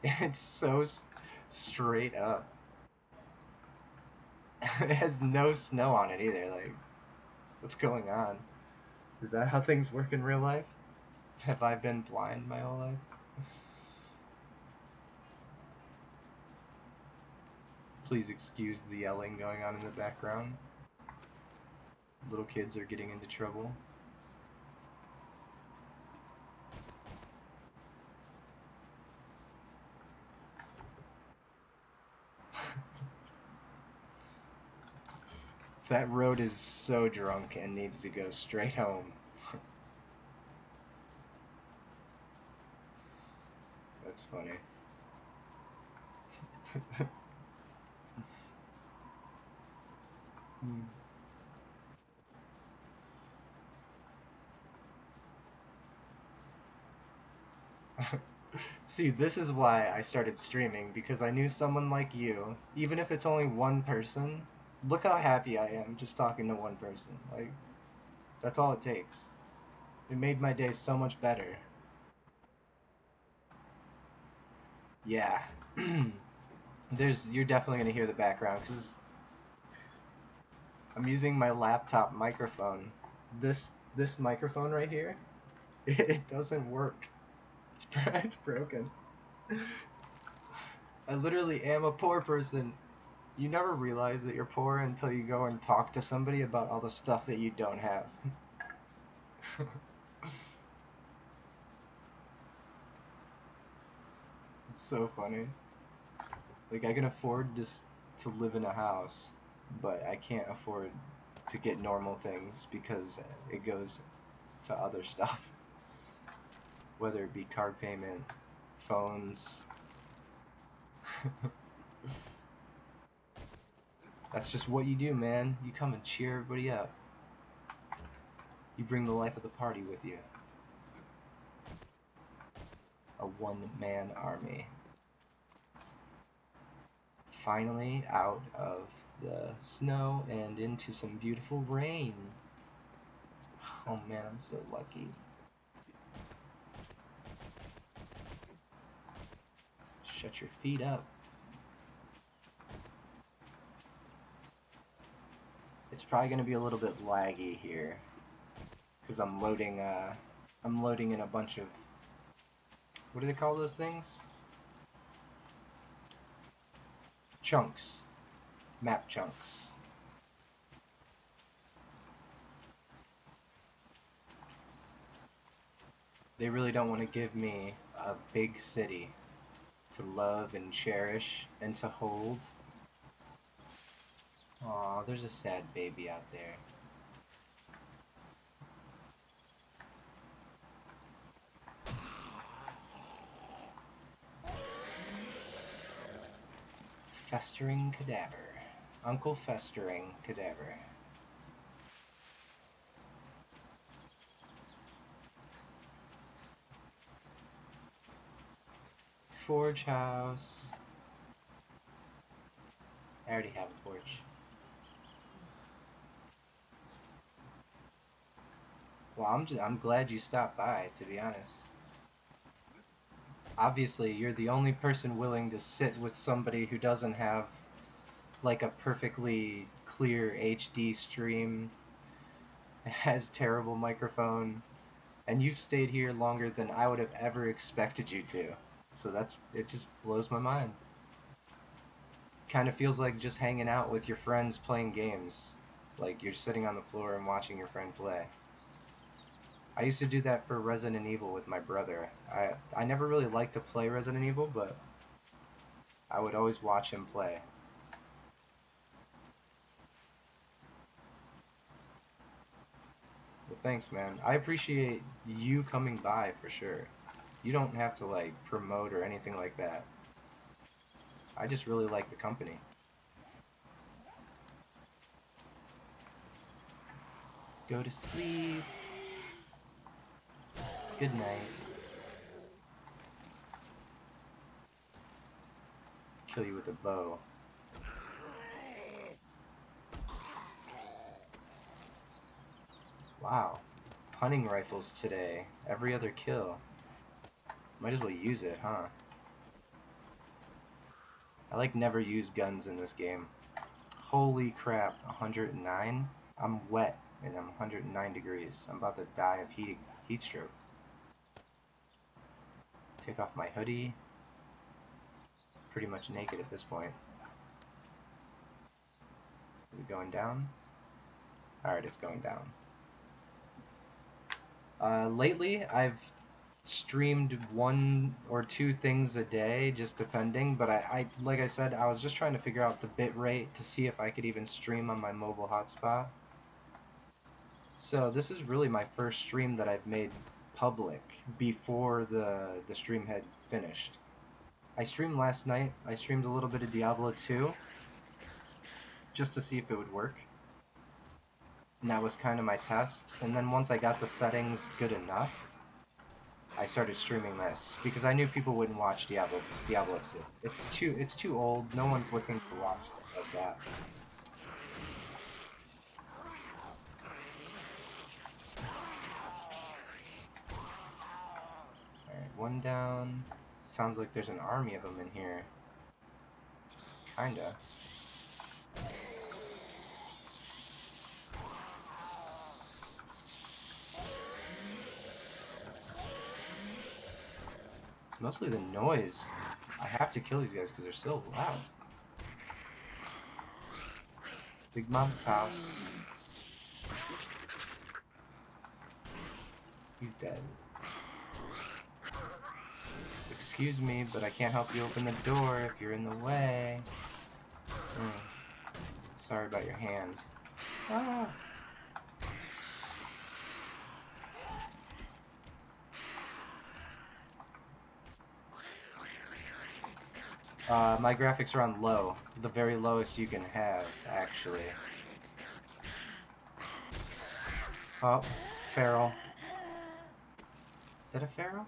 S1: It's so straight up. It has no snow on it either. Like, what's going on? Is that how things work in real life? Have I been blind my whole life? Please excuse the yelling going on in the background. Little kids are getting into trouble. That road is so drunk and needs to go straight home. That's funny. See, this is why I started streaming, because I knew someone like you, even if it's only one person, look how happy I am just talking to one person. Like, that's all it takes. It made my day so much better. Yeah. You're definitely gonna hear the background, because I'm using my laptop microphone. This microphone right here, it doesn't work. It's broken. I literally am a poor person. You never realize that you're poor until you go and talk to somebody about all the stuff that you don't have. It's so funny. Like, I can afford just to live in a house, but I can't afford to get normal things because it goes to other stuff. Whether it be car payment, phones. That's just what you do, man. You come and cheer everybody up. You bring the life of the party with you. A one-man army. Finally out of the snow and into some beautiful rain. Oh man, I'm so lucky. Shut your feet up. It's probably gonna be a little bit laggy here, because I'm loading in a bunch of, what do they call those things? chunks, map chunks. They really don't want to give me a big city to love and cherish and to hold. Aw, there's a sad baby out there. Festering cadaver. Uncle Festering cadaver. Forge house. I already have a forge. Well, I'm glad you stopped by, to be honest. Obviously, you're the only person willing to sit with somebody who doesn't have like a perfectly clear HD stream, has terrible microphone, and you've stayed here longer than I would have ever expected you to. So it just blows my mind. Kind of feels like just hanging out with your friends playing games. Like you're sitting on the floor and watching your friend play. I used to do that for Resident Evil with my brother. I never really liked to play Resident Evil, but I would always watch him play. Well, thanks, man. I appreciate you coming by for sure. You don't have to like promote or anything like that. I just really like the company. Go to sleep. Good night. Kill you with a bow. Wow. Hunting rifles today. Every other kill. Might as well use it, huh? I like never use guns in this game. Holy crap, 109? I'm wet and I'm 109 degrees. I'm about to die of heat stroke. Take off my hoodie. Pretty much naked at this point. Is it going down? Alright, it's going down. Lately, I've streamed 1 or 2 things a day, just depending, but like I said, I was just trying to figure out the bit rate to see if I could even stream on my mobile hotspot. So this is really my first stream that I've made public before the stream had finished. I streamed last night. I streamed a little bit of Diablo 2 just to see if it would work. And that was kind of my test. And then once I got the settings good enough, I started streaming this because I knew people wouldn't watch Diablo 2. It's too old. No one's looking to watch like that. Alright, one down. Sounds like there's an army of them in here. Kinda. It's mostly the noise. I have to kill these guys because they're so loud. Big Mom's house. He's dead. Excuse me, but I can't help you open the door if you're in the way. Sorry about your hand. Ah. My graphics are on low. The very lowest you can have, actually. Oh, feral. Is that a feral?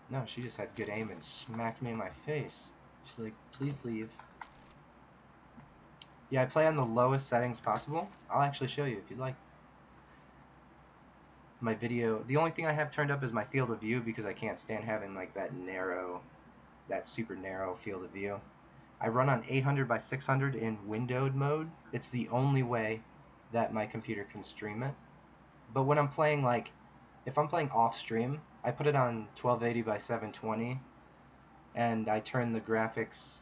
S1: No, she just had good aim and smacked me in my face. She's like, please leave. Yeah, I play on the lowest settings possible. I'll actually show you if you'd like. My video, the only thing I have turned up is my field of view because I can't stand having like that super narrow field of view. I run on 800 by 600 in windowed mode. It's the only way that my computer can stream it. But when I'm playing if I'm playing off stream, I put it on 1280 by 720 and I turn the graphics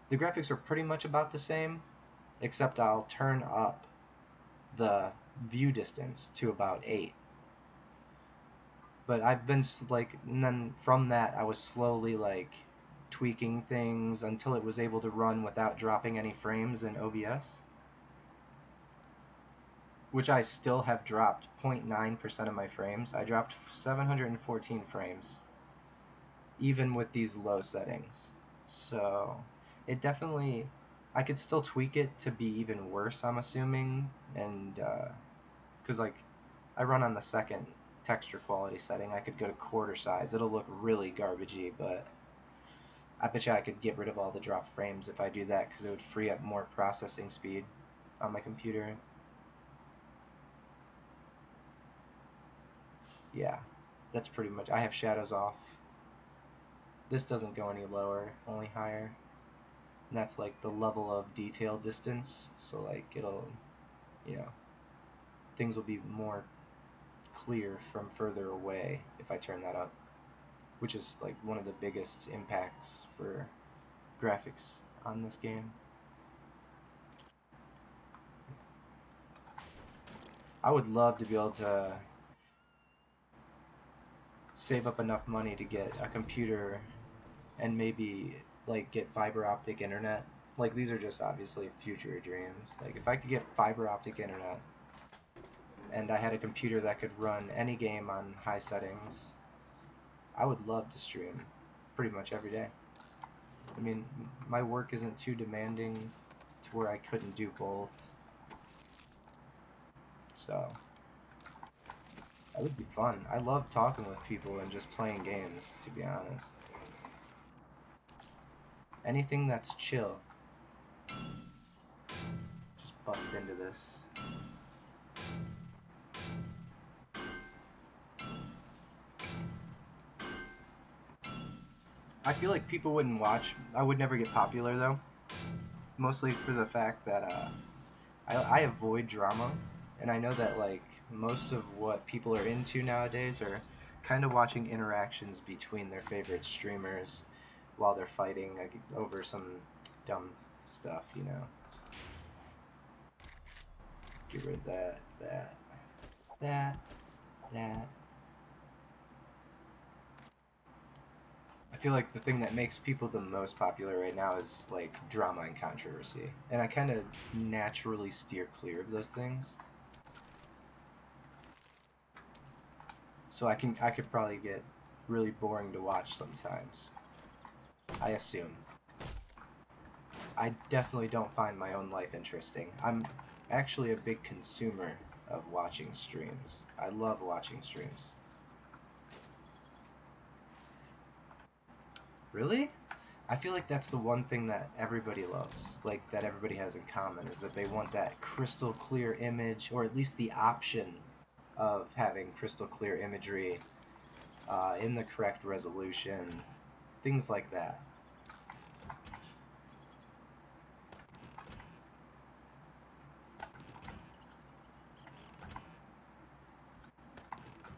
S1: The graphics are pretty much about the same, except I'll turn up the view distance to about 8. But I've been like, and then from that I was slowly like tweaking things until it was able to run without dropping any frames in OBS, which I still have dropped 0.9% of my frames. I dropped 714 frames even with these low settings. So it definitely, I could still tweak it to be even worse, I'm assuming, and because like I run on the second texture quality setting, I could go to quarter size. It'll look really garbagey, but I bet you I could get rid of all the drop frames if I do that, because it would free up more processing speed on my computer. Yeah, that's pretty much. I have shadows off. This doesn't go any lower, only higher. And that's like the level of detail distance. So like it'll, you know, things will be more clear from further away if I turn that up, which is like one of the biggest impacts for graphics on this game. I would love to be able to save up enough money to get a computer and maybe like get fiber optic internet. Like these are just obviously future dreams. Like if I could get fiber optic internet and I had a computer that could run any game on high settings, I would love to stream pretty much every day. I mean, my work isn't too demanding to where I couldn't do both. So that would be fun. I love talking with people and just playing games, to be honest. Anything that's chill. Just bust into this. I feel like people wouldn't watch. I would never get popular though. Mostly for the fact that I avoid drama, and I know that like most of what people are into nowadays are kind of watching interactions between their favorite streamers while they're fighting like, over some dumb stuff, you know. Get rid of that, that. I feel like the thing that makes people the most popular right now is like drama and controversy, and I kind of naturally steer clear of those things. So I could probably get really boring to watch sometimes. I assume. I definitely don't find my own life interesting. I'm actually a big consumer of watching streams. I love watching streams. Really? I feel like that's the one thing that everybody loves, like that everybody has in common, is that they want that crystal clear image, or at least the option of having crystal clear imagery in the correct resolution, things like that.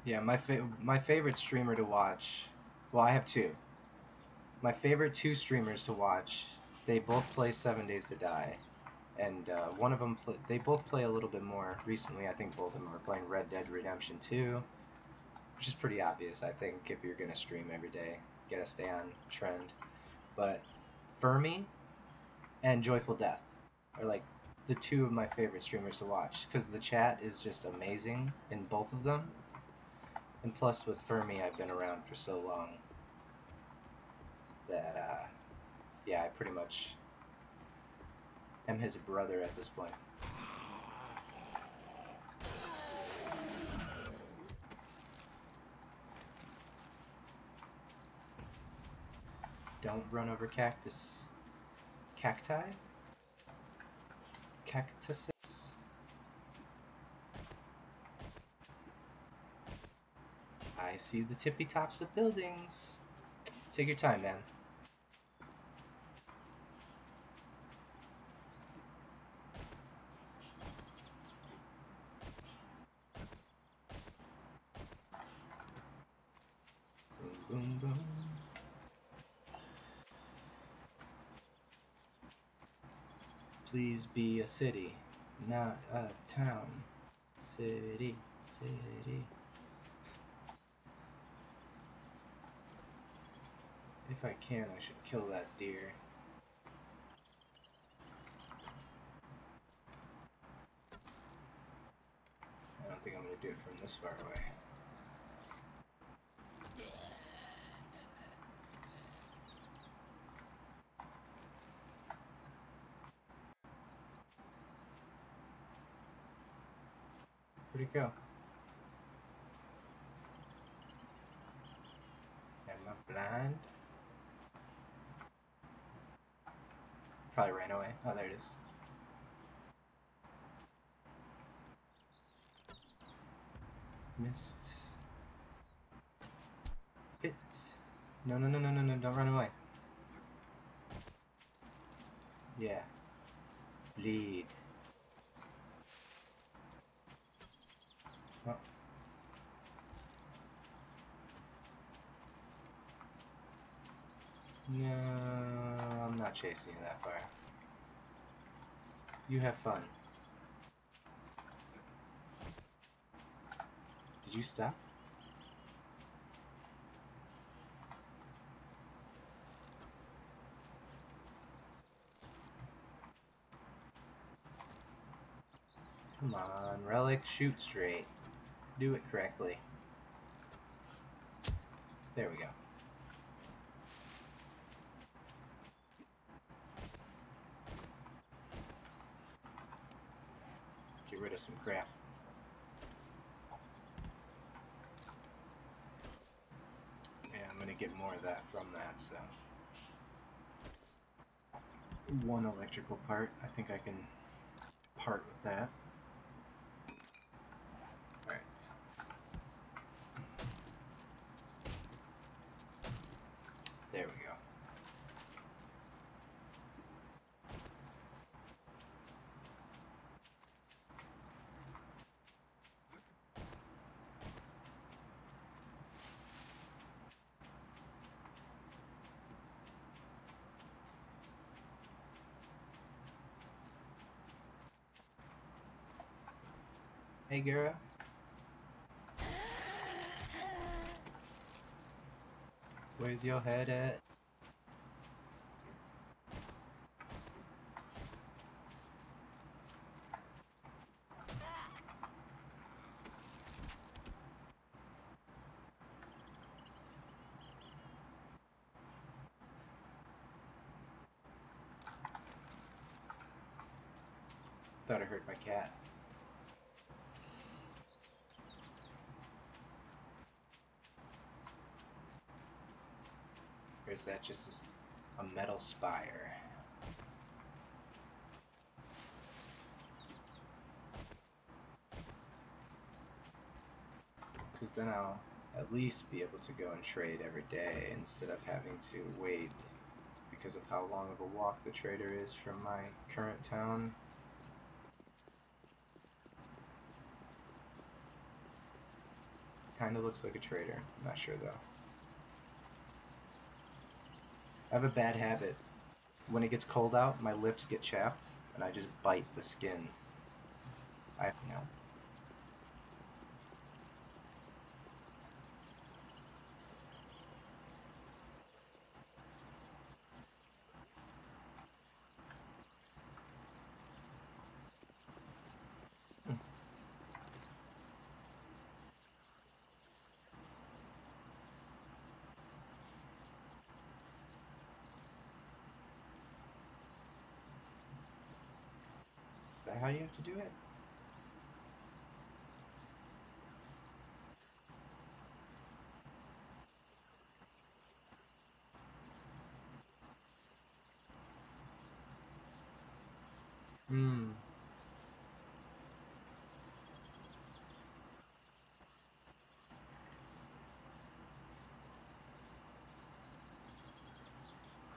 S1: Yeah, my favorite streamer to watch. Well, I have two. My favorite two streamers to watch. They both play 7 Days to Die, and one of them they both play a little bit more recently. I think both of them are playing Red Dead Redemption 2, which is pretty obvious. I think if you're gonna stream every day, gotta stay on trend. But Fermi and Joyful Death are like the two of my favorite streamers to watch because the chat is just amazing in both of them. And plus, with Fermi, I've been around for so long that, yeah, I pretty much am his brother at this point. Don't run over cactus. Cacti? Cactuses? I see the tippy tops of buildings. Take your time, man. Boom, boom, boom. please be a city, not a town. City, city. If I can, I should kill that deer. I don't think I'm going to do it from this far away. Where'd it go? Am I blind? Probably ran away. Oh, there it is. Missed. Hit. No, no, no, no, no, no, don't run away. Yeah. Bleed. Oh. No, I'm not chasing you that far. You have fun. Did you stop? Come on, Relic, shoot straight. Do it correctly. There we go. Let's get rid of some crap. Yeah, I'm gonna get more of that from that, so. One electrical part. I think I can part with that. Alright. There we go. Hey, girl. Where's your head at? Thought I heard my cat. Or is that just a metal spire? Because then I'll at least be able to go and trade every day instead of having to wait because of how long of a walk the trader is from my current town. Kinda looks like a trader. I'm not sure though. I have a bad habit. When it gets cold out, my lips get chapped, and I just bite the skin. You know. Is that how you have to do it? Hmm.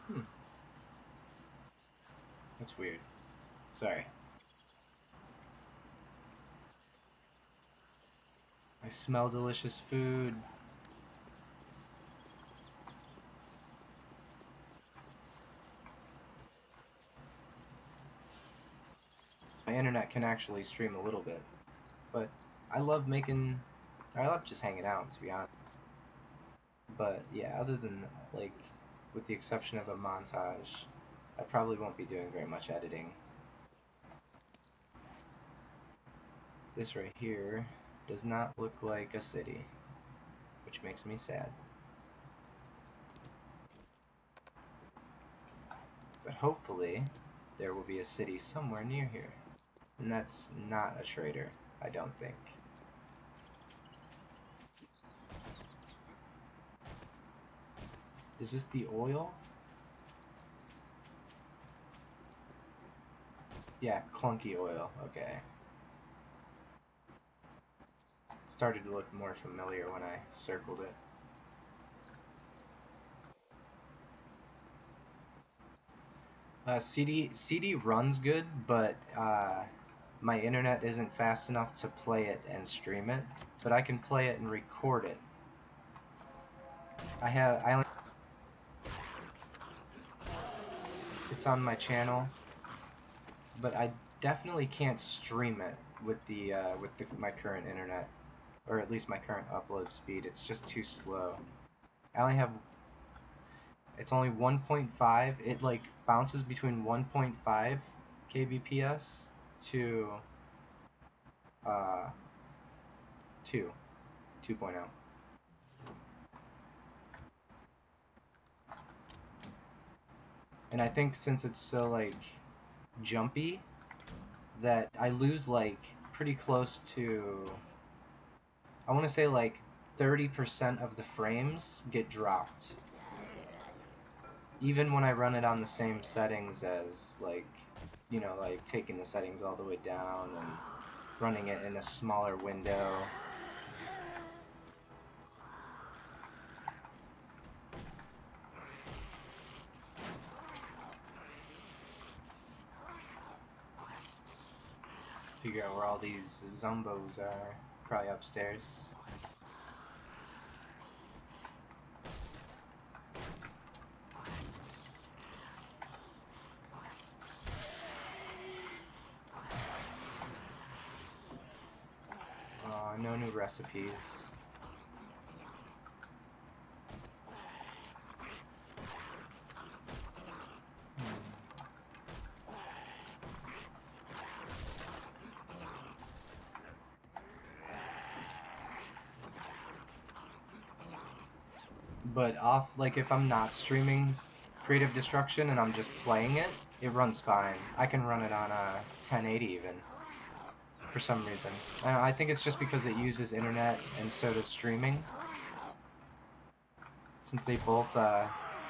S1: Hmm. That's weird. Sorry. I smell delicious food. can actually stream a little bit. But I love just hanging out, to be honest. But yeah, other than, like, with the exception of a montage, I probably won't be doing very much editing. This right here does not look like a city, which makes me sad. But hopefully, there will be a city somewhere near here. And that's not a trader, I don't think. Is this the oil? Yeah, clunky oil, okay. It started to look more familiar when I circled it. CD runs good, but my internet isn't fast enough to play it and stream it. But I can play it and record it. It's on my channel, but I definitely can't stream it with my current internet, or at least my current upload speed. It's just too slow. I only have It's only 1.5. It like bounces between 1.5 kbps to 2 2.0. And I think since it's so like jumpy that I lose like pretty close to, I want to say like 30% of the frames get dropped. Even when I run it on the same settings as, like, you know, like taking the settings all the way down and running it in a smaller window. Figure out where all these zombos are. Probably upstairs. No new recipes. But like if I'm not streaming Creative Destruction and I'm just playing it, it runs fine. I can run it on a 1080 even, for some reason. I think it's just because it uses internet and so does streaming. Since they both, oh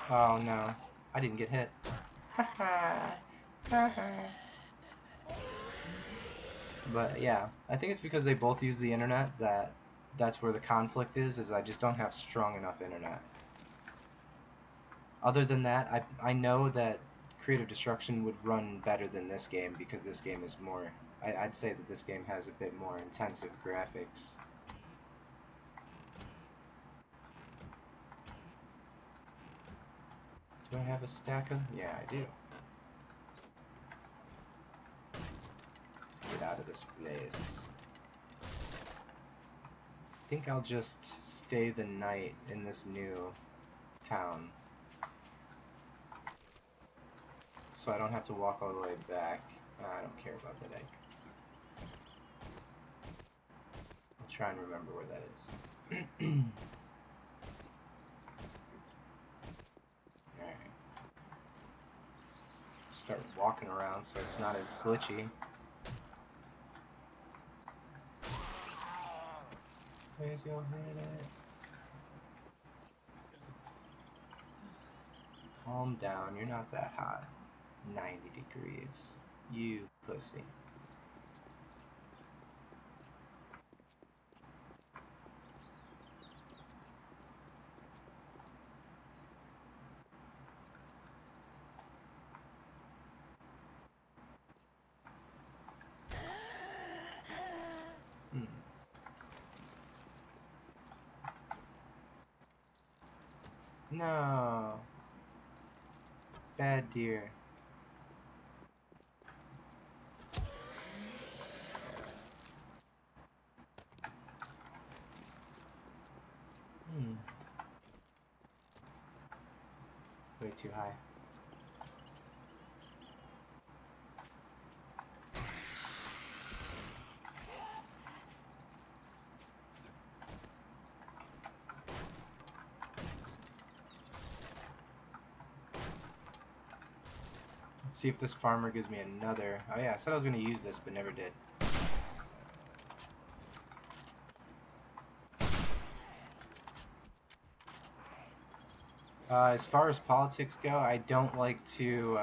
S1: no, I didn't get hit. But yeah, I think it's because they both use the internet that's where the conflict is I just don't have strong enough internet. Other than that, I know that Creative Destruction would run better than this game because this game is more, I'd say that this game has a bit more intensive graphics. Do I have a stack of? Yeah, I do. Let's get out of this place. I think I'll just stay the night in this new town, so I don't have to walk all the way back. I don't care about that egg. I'll try and remember where that is. Alright. Start walking around so it's not as glitchy. Where's your head at? Calm down, you're not that hot. 90 degrees. You pussy. No. Bad deer. Way too high. Let's see if this farmer gives me another. Oh yeah, I said I was going to use this, but never did. As far as politics go, I don't like to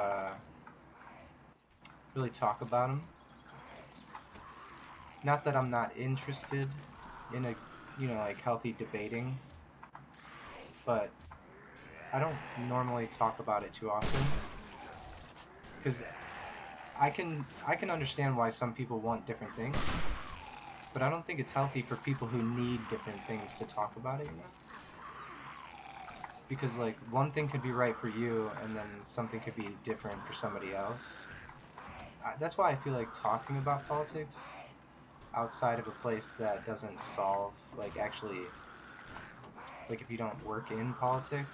S1: really talk about them. Not that I'm not interested in a, like healthy debating, but I don't normally talk about it too often. Because I can understand why some people want different things, but I don't think it's healthy for people who need different things to talk about it, you know? Because like one thing could be right for you, and then something could be different for somebody else. That's why I feel like talking about politics outside of a place that doesn't solve, like actually, like if you don't work in politics,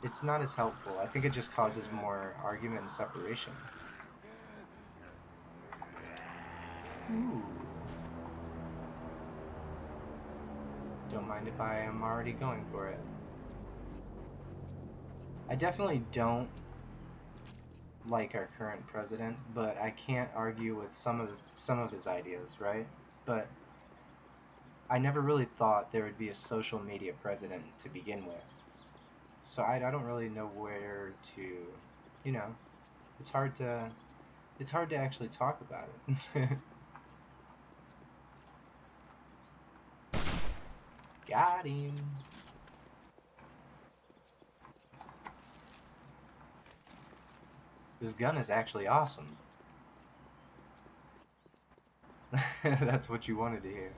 S1: it's not as helpful. I think it just causes more argument and separation. Ooh. Don't mind if I am already going for it. I definitely don't like our current president, but I can't argue with some of his ideas, right? But I never really thought there would be a social media president to begin with. So I don't really know where to, you know, it's hard to actually talk about it. Got him. This gun is actually awesome. That's what you wanted to hear.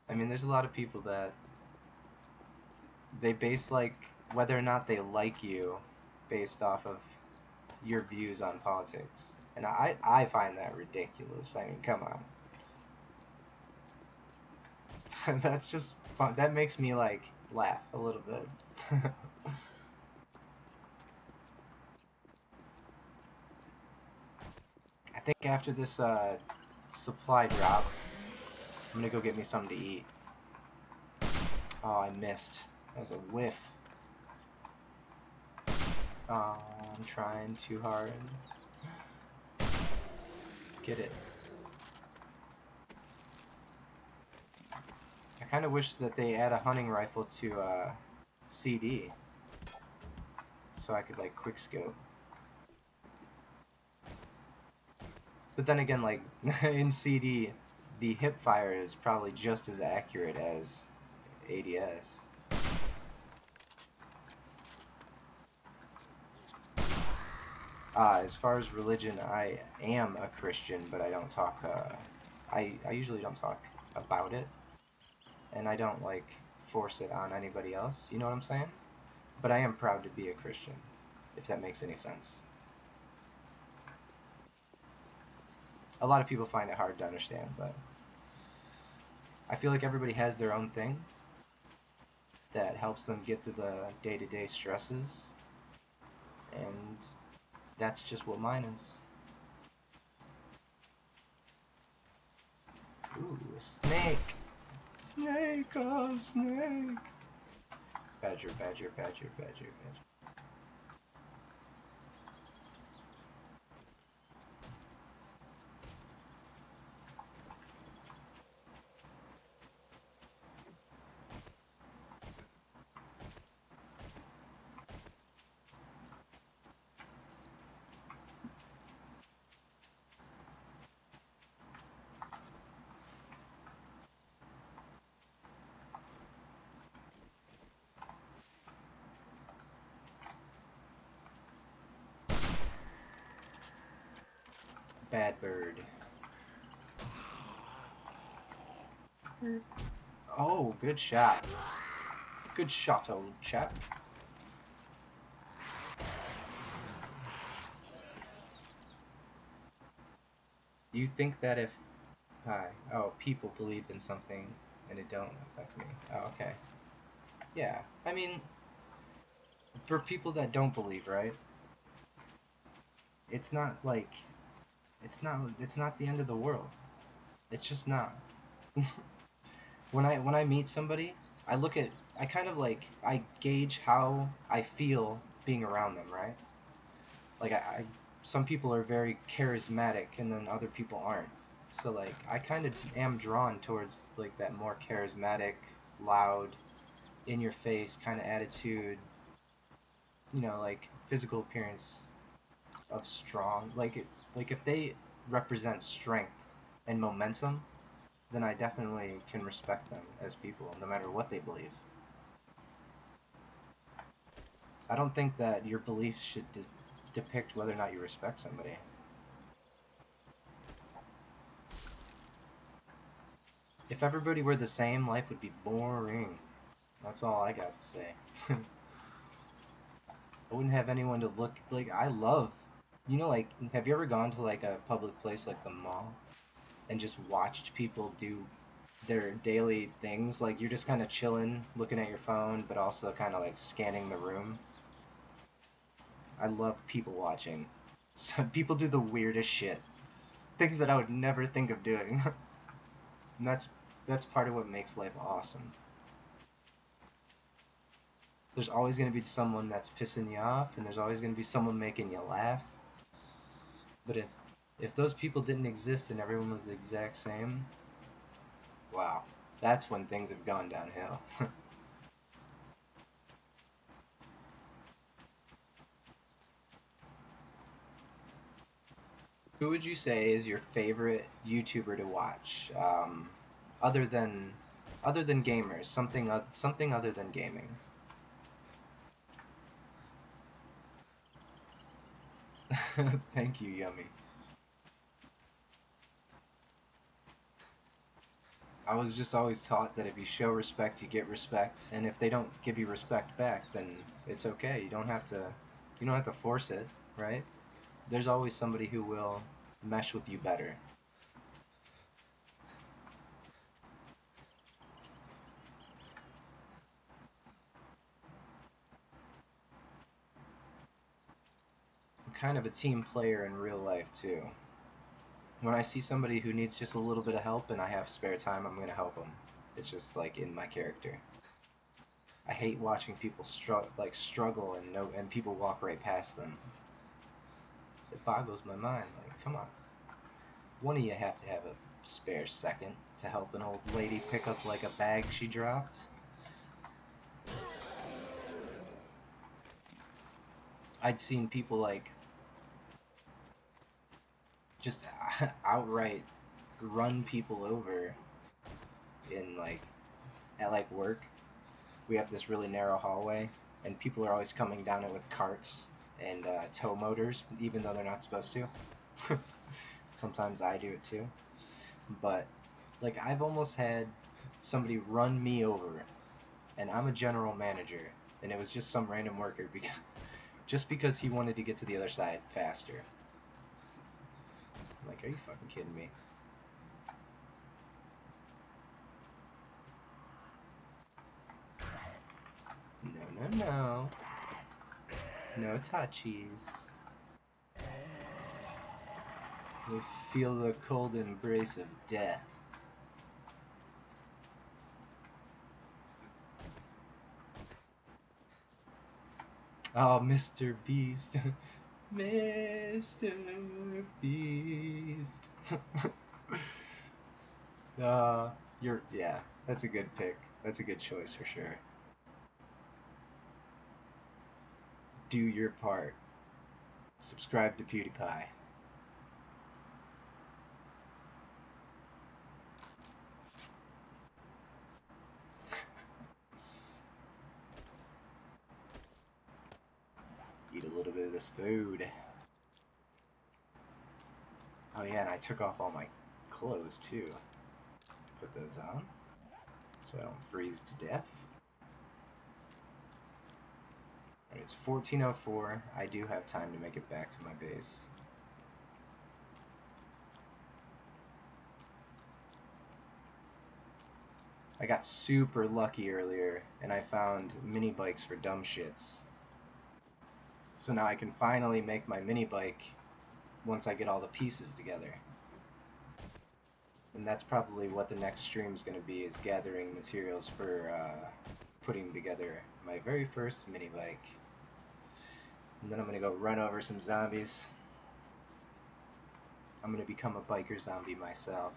S1: I mean, there's a lot of people that they base like whether or not they like you based off of your views on politics. And I find that ridiculous. I mean, come on. That's just fun. That makes me like laugh a little bit. I think after this supply drop, I'm gonna go get me something to eat. Oh, I missed. That was a whiff. Oh, I'm trying too hard. Get it. I kind of wish that they add a hunting rifle to CD, so I could like quick scope. But then again, like in CD, the hip fire is probably just as accurate as ADS. As far as religion, I am a Christian, but I don't talk. I usually don't talk about it, and I don't like force it on anybody else. You know what I'm saying? But I am proud to be a Christian, if that makes any sense. A lot of people find it hard to understand, but I feel like everybody has their own thing that helps them get through the day-to-day stresses, and that's just what mine is. Ooh, a snake! Snake, oh snake! Badger, badger, badger, badger, badger. Bad bird. Oh, good shot. Good shot, old chap. You think that if... Hi. Oh, people believe in something and it don't affect me. Oh, okay. Yeah. I mean, For people that don't believe, right? It's not like it's not the end of the world. It's just not. When I meet somebody, I look at I kind of like I gauge how I feel being around them, right? Like some people are very charismatic and then other people aren't. So like I kind of am drawn towards like that more charismatic, loud, in your face kind of attitude, like physical appearance of strong. Like if they represent strength and momentum, then I definitely can respect them as people no matter what they believe. I don't think that your beliefs should depict whether or not you respect somebody. If everybody were the same, life would be boring. That's all I got to say. I wouldn't have anyone to look like. I love, like, have you ever gone to like a public place like the mall and just watched people do their daily things? Like you're just kind of chilling, looking at your phone, but also kind of like scanning the room. I love people watching. Some people do the weirdest shit, things that I would never think of doing, and that's part of what makes life awesome. There's always going to be someone that's pissing you off, and there's always going to be someone making you laugh. But if those people didn't exist and everyone was the exact same, wow, that's when things have gone downhill. Who would you say is your favorite YouTuber to watch? Other than gamers, something other than gaming. Thank you, Yummy. I was just always taught that if you show respect, you get respect, and if they don't give you respect back, then it's okay. You don't have to force it, right? There's always somebody who will mesh with you better. I'm kind of a team player in real life too. When I see somebody who needs just a little bit of help and I have spare time, I'm gonna help them. It's just like in my character. I hate watching people struggle and people walk right past them. It boggles my mind. Like, come on. One of you have to have a spare second to help an old lady pick up like a bag she dropped. I'd seen people like just outright run people over in like at like work. We have this really narrow hallway, and people are always coming down it with carts and tow motors, even though they're not supposed to. Sometimes I do it too, but like I've almost had somebody run me over, and I'm a general manager, and it was just some random worker because he wanted to get to the other side faster. I'm like, are you fucking kidding me? No, no, no. No touchies. We feel the cold embrace of death. Oh, Mr. Beast. Mr. Beast. Yeah, that's a good pick. That's a good choice for sure. Do your part. Subscribe to PewDiePie. Eat a little bit of this food. Oh yeah, and I took off all my clothes too. Put those on so I don't freeze to death. And it's 14:04. I do have time to make it back to my base. I got super lucky earlier, and I found mini bikes for dumb shits. So now I can finally make my mini bike once I get all the pieces together. And that's probably what the next stream is going to be, is gathering materials for putting together my very first mini bike. And then I'm going to go run over some zombies. I'm going to become a biker zombie myself.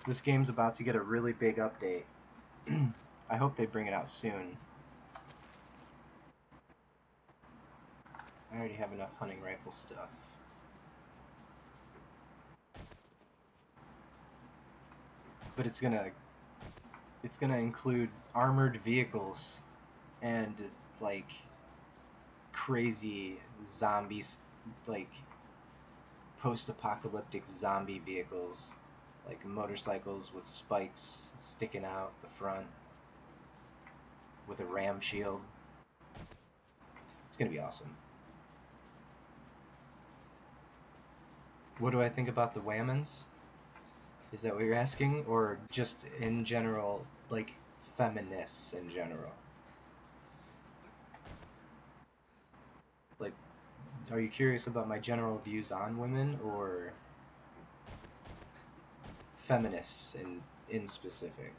S1: This game's about to get a really big update. I hope they bring it out soon. I already have enough hunting rifle stuff. But it's gonna include armored vehicles and like crazy zombies, like post-apocalyptic zombie vehicles, like motorcycles with spikes sticking out the front with a ram shield. It's gonna be awesome. What do I think about the Whammons? Is that what you're asking? Or just in general, like feminists in general? Like, are you curious about my general views on women, or feminists in specific?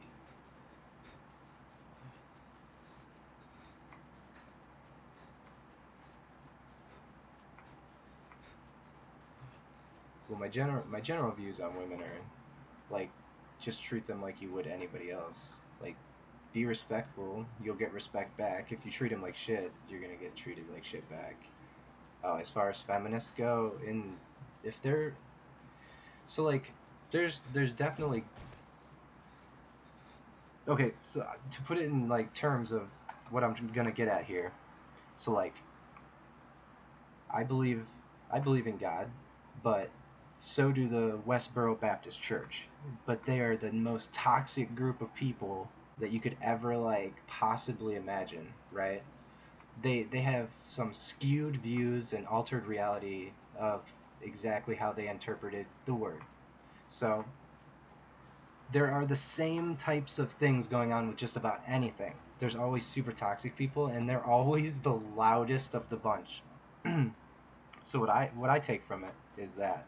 S1: Well, my general views on women are like, just treat them like you would anybody else. Like, be respectful, you'll get respect back. If you treat them like shit, you're gonna get treated like shit back. As far as feminists go, if they're so like, there's definitely, okay. So to put it in like terms of what I'm gonna get at here, so like, I believe I believe in God, but so do the Westboro Baptist Church. But they are the most toxic group of people that you could ever like possibly imagine, right? They have some skewed views and altered reality of exactly how they interpreted the word. So there are the same types of things going on with just about anything. There's always super toxic people, and they're always the loudest of the bunch. So what I take from it is that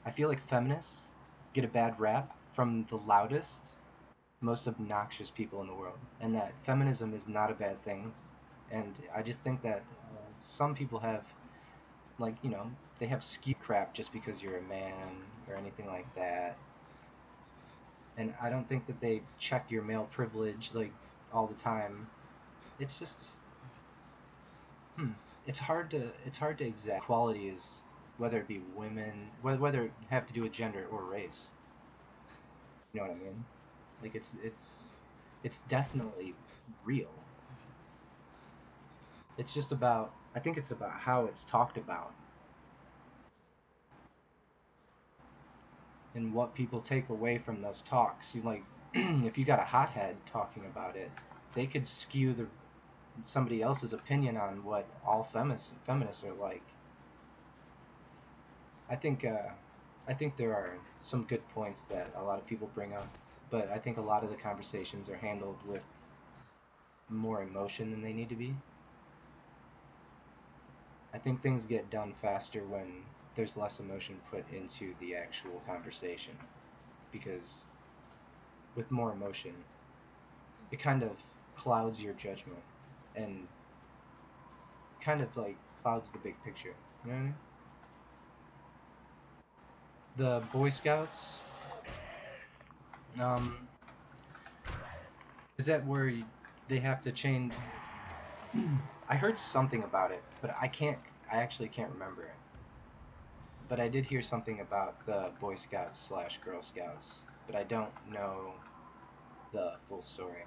S1: I feel like feminists get a bad rap from the loudest, most obnoxious people in the world, and that feminism is not a bad thing. And I just think that some people have, like, they have skewed crap just because you're a man or anything like that. And I don't think that they check your male privilege like all the time. It's just, hmm, it's hard to exact equality is, whether it be women, whether it have to do with gender or race. You know what I mean? Like, it's definitely real. It's just about, I think it's about how it's talked about and what people take away from those talks. You like, if you got a hothead talking about it, they could skew somebody else's opinion on what all feminists are like. I think I think there are some good points that a lot of people bring up, but I think a lot of the conversations are handled with more emotion than they need to be. I think things get done faster when there's less emotion put into the actual conversation, because with more emotion, it kind of clouds your judgment and kind of like clouds the big picture. You know what I mean? The Boy Scouts, um, is that where they have to change? I heard something about it, but I actually can't remember it. But I did hear something about the Boy Scouts slash Girl Scouts, but I don't know the full story.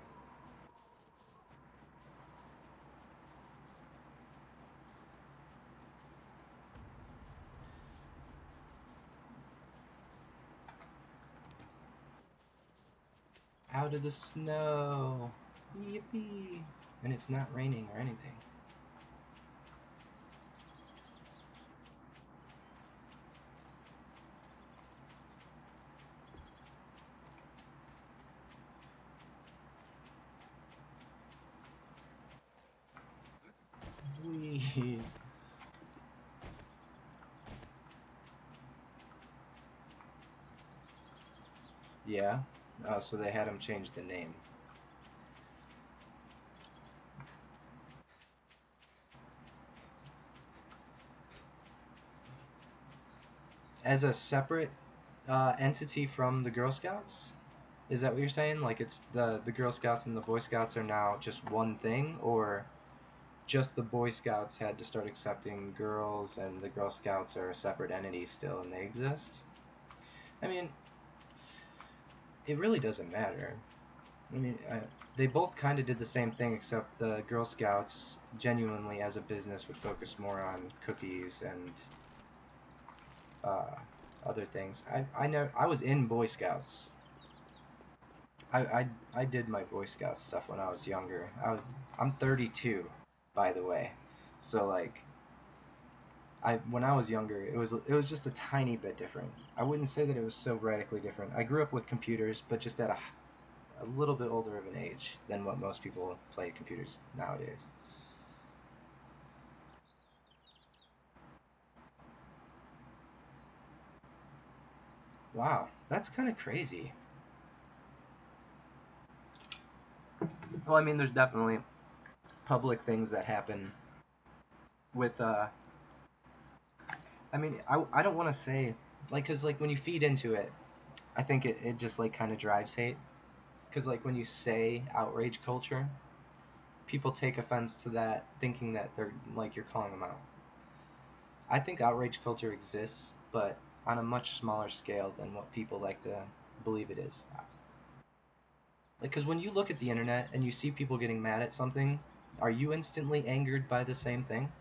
S1: Out of the snow! Yippee! And it's not raining or anything. Yeah. Oh, so they had him change the name. As a separate entity from the Girl Scouts? Is that what you're saying? Like it's the Girl Scouts and the Boy Scouts are now just one thing, or just the Boy Scouts had to start accepting girls and the Girl Scouts are a separate entity still and they exist? I mean, it really doesn't matter. I mean, they both kind of did the same thing, except the Girl Scouts, genuinely as a business, would focus more on cookies and uh, other things. I was in Boy Scouts. I, I I did my Boy Scout stuff when I was younger. I'm 32, by the way. So like I when I was younger, it was just a tiny bit different. I wouldn't say that it was so radically different. I grew up with computers, but just at a little bit older of an age than what most people play computers nowadays. Wow, that's kind of crazy. Well, I mean, there's definitely public things that happen with I mean, I don't want to say like cuz like when you feed into it, I think it just like kind of drives hate cuz like when you say outrage culture, people take offense to that thinking that they're like you're calling them out. I think outrage culture exists, but on a much smaller scale than what people like to believe it is. Like, because when you look at the internet and you see people getting mad at something, are you instantly angered by the same thing?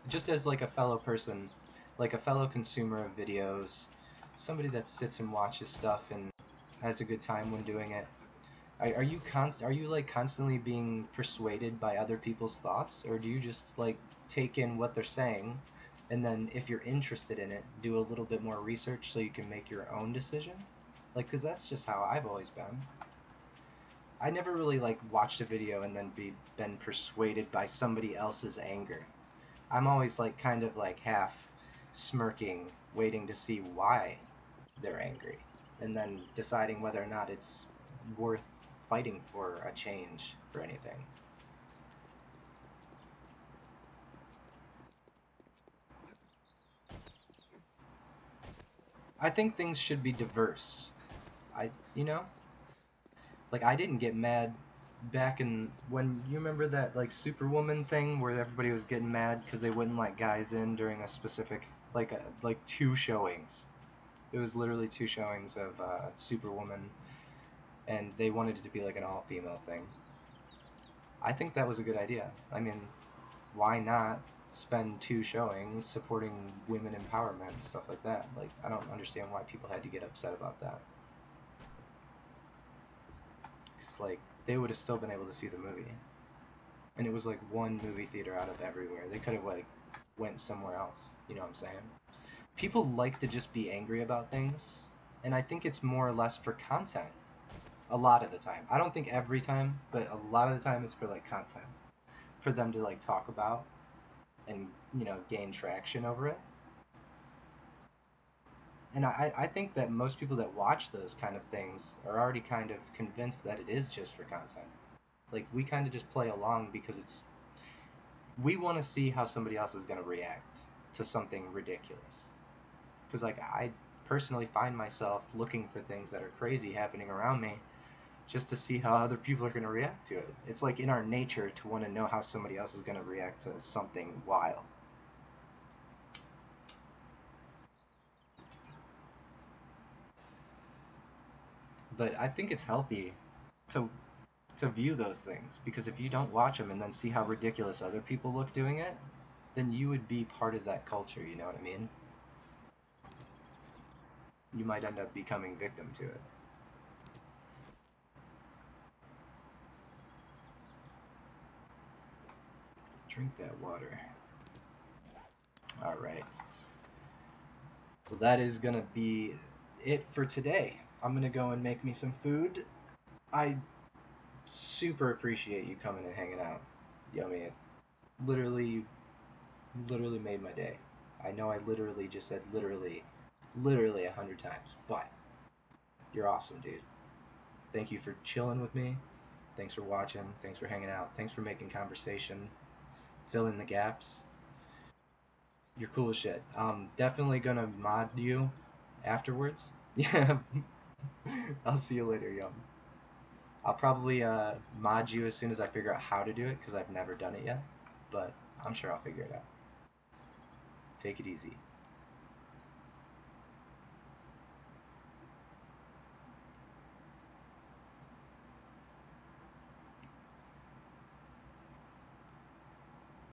S1: Just as like a fellow person, like a fellow consumer of videos, somebody that sits and watches stuff and has a good time when doing it. Are you like constantly being persuaded by other people's thoughts, or do you just like take in what they're saying, and then if you're interested in it, do a little bit more research so you can make your own decision? Like, because that's just how I've always been. I never really like watched a video and then been persuaded by somebody else's anger. I'm always like kind of like half smirking, waiting to see why they're angry, and then deciding whether or not it's worth fighting for a change for anything. I think things should be diverse. You know, like I didn't get mad back in when you remember that like Superwoman thing where everybody was getting mad because they wouldn't let guys in during a specific like two showings. It was literally two showings of Superwoman, and they wanted it to be like an all-female thing. I think that was a good idea. I mean, why not spend two showings supporting women empowerment and stuff like that? Like, I don't understand why people had to get upset about that. It's like they would have still been able to see the movie, and it was like one movie theater out of everywhere. They could have like went somewhere else. You know what I'm saying? People like to just be angry about things, and I think it's more or less for content. A lot of the time, I don't think every time, but a lot of the time, it's for like content, for them to like talk about and gain traction over it. And I think that most people that watch those kind of things are already kind of convinced that it is just for content. Like we kind of just play along because we want to see how somebody else is going to react to something ridiculous. Because like I personally find myself looking for things that are crazy happening around me just to see how other people are going to react to it. It's like in our nature to want to know how somebody else is going to react to something wild. But I think it's healthy to view those things because if you don't watch them and then see how ridiculous other people look doing it, then you would be part of that culture, you know what I mean? You might end up becoming victim to it. Drink that water. All right. Well, that is going to be it for today. I'm going to go and make me some food. I super appreciate you coming and hanging out. Yummy. Literally Literally made my day. I know I literally just said literally 100 times, but you're awesome, dude. Thank you for chilling with me. Thanks for watching. Thanks for hanging out. Thanks for making conversation, filling the gaps. You're cool as shit. Definitely gonna mod you afterwards. Yeah. I'll see you later, Yum. I'll probably mod you as soon as I figure out how to do it because I've never done it yet. But I'm sure I'll figure it out. Take it easy.